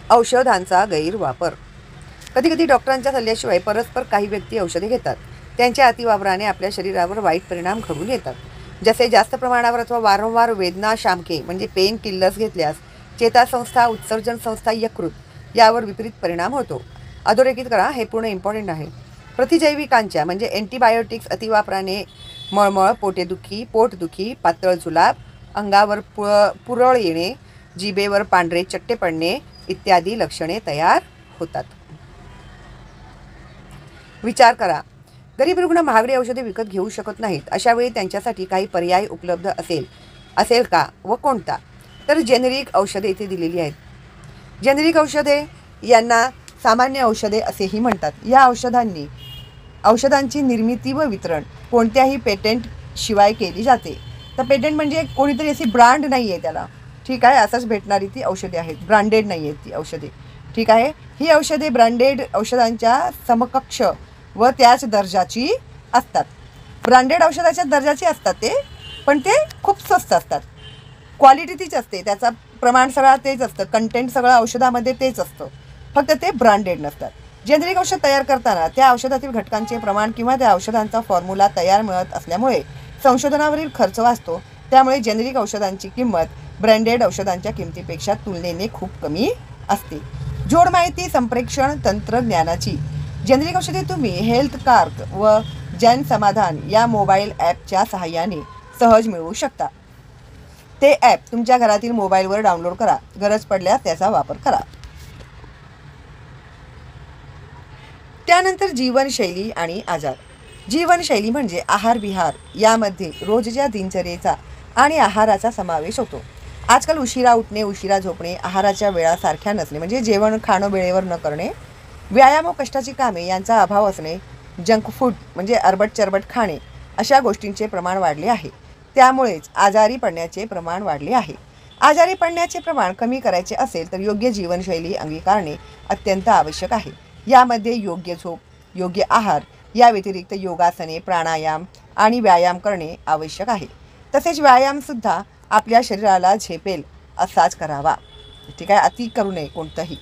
A: औषधांचा गैरवापर. कधीकधी डॉक्टरांच्या सल्ल्याशिवाय परस्पर काही व्यक्ती औषधे घेतात. त्यांच्या अतिवापराने आपल्या शरीरावर वाईट परिणाम घडून येतात. जसे जास्त प्रमाणावर अथवा वारंवार वेदना शामके म्हणजे पेन किलर्स घेतल्यास चेतासंस्था, उत्सर्जन संस्था, यकृत यावर विपरीत परिणाम होतो. अधोरेखित करा, हे पूर्ण इम्पॉर्टंट आहे. प्रतिजैविकांच्या म्हणजे अँटीबायोटिक्स अतिवापराने मळमळ, पोटदुखी, पातळ जुलाब, अंगावर पुरळ येणे, जिभेवर पांढरे चट्टे पडणे इत्यादी लक्षणे तयार होतात. विचार करा, गरीब रुग्ण महागडी औषधे विकत घेऊ शकत नाहीत. अशा वेळी त्यांच्यासाठी काही पर्याय उपलब्ध असेल का व कोणता? तर जेनेरिक औषधे इथे दिलेली आहेत. जेनेरिक औषधे यांना सामान्य औषधे असेही म्हणतात. या औषधांची निर्मिती व वितरण कोणत्याही पेटंट शिवाय केली जाते. तर पेटंट म्हणजे कोणीतरी अशी ब्रँड नाही आहे त्याला. ठीक आहे. असंच भेटणारी ती औषधे आहेत, ब्रँडेड नाही आहेत ती औषधे. ठीक आहे. ही औषधे ब्रँडेड औषधांच्या समकक्ष व त्याच दर्जाची असतात. ब्रँडेड औषधाच्या दर्जाची असतात ते, पण ते खूप स्वस्त असतात. क्वालिटी तीच असते, त्याचा प्रमाण सगळं तेच असतं, कंटेंट सगळं औषधामध्ये तेच असतं, फक्त ते ब्रँडेड नसतात. जेनेरिक औषध तयार करताना त्या औषधातील घटकांचे प्रमाण किंवा त्या औषधांचा फॉर्म्युला तयार मिळत असल्यामुळे संशोधनावरील खर्च वाचतो. त्यामुळे जेनेरिक औषधांची किंमत ब्रँडेड औषधांच्या किमतीपेक्षा तुलनेने खूप कमी असते. जोड माहिती संप्रेषण तंत्रज्ञानाची. जेनेरिक औषधे तुम्ही हेल्थ कार्ड व जन समाधान या मोबाईल ॲपच्या सहाय्याने सहज मिळवू शकता। ते ॲप तुमच्या घरातील मोबाईलवर डाउनलोड करा, गरज पडल्यास त्याचा वापर करा। त्यानंतर जीवनशैली आणि आजार। जीवनशैली म्हणजे आहार विहार, यामध्ये रोजच्या दिनचर्येचा आणि आहाराचा समावेश होतो। आजकाल उशिरा उठणे, उशिरा झोपणे, आहाराच्या वेळा सारख्या नसणे म्हणजे जेवण खाणं वेळेवर न करणे, व्यायाम व कष्टाची कामे यांचा अभाव असणे, जंक फूड म्हणजे अरबट चरबट खाणे, अशा गोष्टींचे प्रमाण वाढले आहे। त्यामुळेच आजारी पडण्याचे प्रमाण वाढले आहे। आजारी पडण्याचे प्रमाण कमी करायचे असेल तर योग्य जीवनशैली अंगीकारणे अत्यंत आवश्यक आहे। यामध्ये योग्य झोप, योग्य आहार, या व्यतिरिक्त योगासने, प्राणायाम आणि व्यायाम करणे आवश्यक आहे। तसेच व्यायामसुद्धा आपल्या शरीराला झेपेल असाच करावा, ठीक आहे, अति करू नये कोणताही।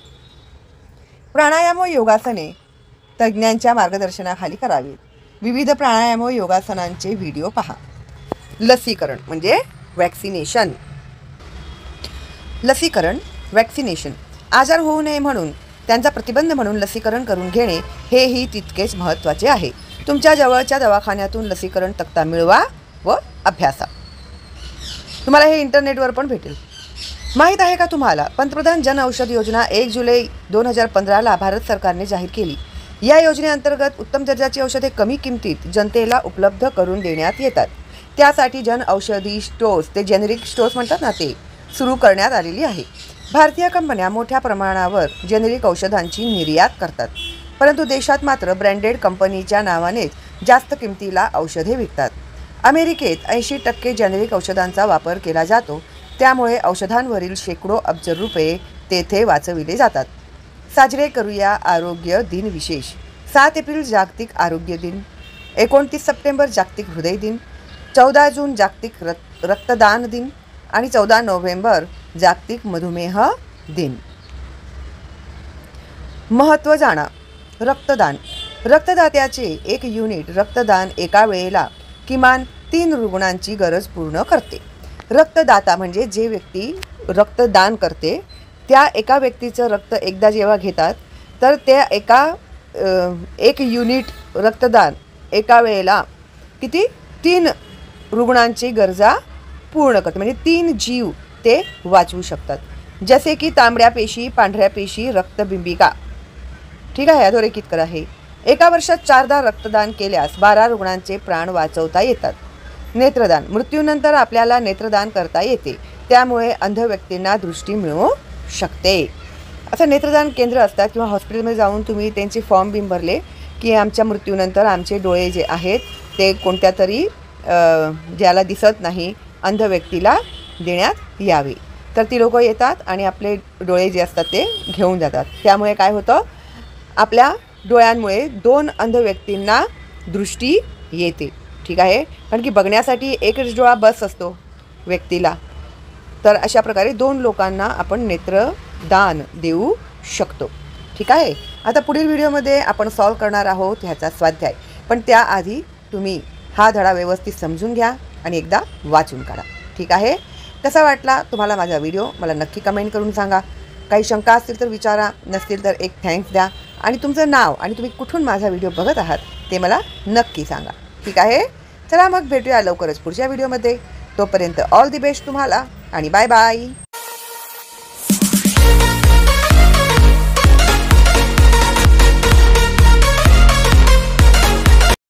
A: प्राणायाम व योगासने तज्ज्ञांच्या मार्गदर्शनाखाली करावीत। विविध प्राणायाम व योगासनांचे व्हिडिओ पहा। लसीकरण म्हणजे वॅक्सिनेशन। लसीकरण, वॅक्सिनेशन, आजार होऊ नये म्हणून त्यांचा प्रतिबंध म्हणून लसीकरण करून घेणे हेही तितकेच महत्त्वाचे आहे। तुमच्या जवळच्या दवाखान्यातून लसीकरण तक्ता मिळवा व अभ्यासा। तुम्हाला हे इंटरनेटवर पण भेटेल। माहीत आहे का तुम्हाला, पंतप्रधान जन औषध योजना 1 जुलै 2015ला भारत सरकारने जाहीर केली। या योजनेअंतर्गत उत्तम दर्जाची औषधे कमी किमतीत जनतेला उपलब्ध करून देण्यात येतात। त्यासाठी जन औषधी स्टोर्स, ते जेनेरिक स्टोर्स म्हणतात ना, ते सुरू करण्यात आलेली आहे। भारतीय कंपन्या मोठ्या प्रमाणावर जेनेरिक औषधांची निर्यात करतात, परंतु देशात मात्र ब्रँडेड कंपनीच्या नावानेच जास्त किमतीला औषधे विकतात। अमेरिकेत 80% जेनेरिक औषधांचा वापर केला जातो, त्यामुळे औषधांवरील शेकडो अब्ज रुपये तेथे वाचविले जातात। साजरे करूया आरोग्य दिन विशेष। 7 एप्रिल जागतिक आरोग्य दिन, 29 सप्टेंबर जागतिक हृदय दिन, 14 जून जागतिक रक्तदान दिन आणि 14 नोव्हेंबर जागतिक मधुमेह दिन। महत्त्व जाणा। रक्तदान, रक्तदात्याचे 1 युनिट रक्तदान एका वेळेला किमान 3 रुग्णांची गरज पूर्ण करते। रक्तदाता म्हणजे जे व्यक्ती रक्तदान करते, त्या एका व्यक्तीचं रक्त एकदा जेव्हा घेतात तर त्या 1 युनिट रक्तदान एका वेळेला किती 3 रुग्णांची गरजा पूर्ण करते, म्हणजे 3 जीव ते वाचवू शकतात। जसे की तांबड्या पेशी, पांढऱ्या पेशी, रक्तबिंबिका, ठीक आहे, अधोरेखित करा। हे एका वर्षात 4दा रक्तदान केल्यास 12 रुग्णांचे प्राण वाचवता येतात। नेत्रदान, मृत्यूनंतर आपल्याला नेत्रदान करता येते, त्यामुळे अंध व्यक्तींना दृष्टी मिळू शकते। असं नेत्रदान केंद्र असतात किंवा हॉस्पिटलमध्ये जाऊन तुम्ही त्यांचे फॉर्म बिम भरले की आमच्या मृत्यूनंतर आमचे डोळे जे आहेत ते कोणत्या तरी ज्याला दिसत नाही अंध व्यक्तीला देण्यात यावे, तर ती लोक येतात आणि आपले डोळे जे असतात ते घेऊन जातात। त्यामुळे काय होतं, आपल्या डोळ्यांमुळे 2 अंध व्यक्तींना दृष्टी येते, ठीक आहे, कारण की बघण्यासाठी एकच डोळा बस असतो व्यक्तीला। तर अशा प्रकारे 2 लोकांना आपण नेत्रदान देऊ शकतो, ठीक आहे। आता पुढील व्हिडिओमध्ये आपण सॉल्व करणार आहोत ह्याचा स्वाध्याय, पण त्याआधी तुम्ही हा धडा व्यवस्थित समजून घ्या आणि एकदा वाचून काढा, ठीक आहे। कसा वाटला तुम्हाला माझा व्हिडिओ मला नक्की कमेंट करून सांगा। काही शंका असतील तर विचारा, नसतील तर एक थँक्स द्या आणि तुमचं नाव आणि तुम्ही कुठून माझा व्हिडिओ बघत आहात ते मला नक्की सांगा, ठीक आहे। चला मग भेटूया लवकरच पुढच्या व्हिडिओमध्ये। तोपर्यंत ऑल दी बेस्ट तुम्हाला आणि बाय बाय।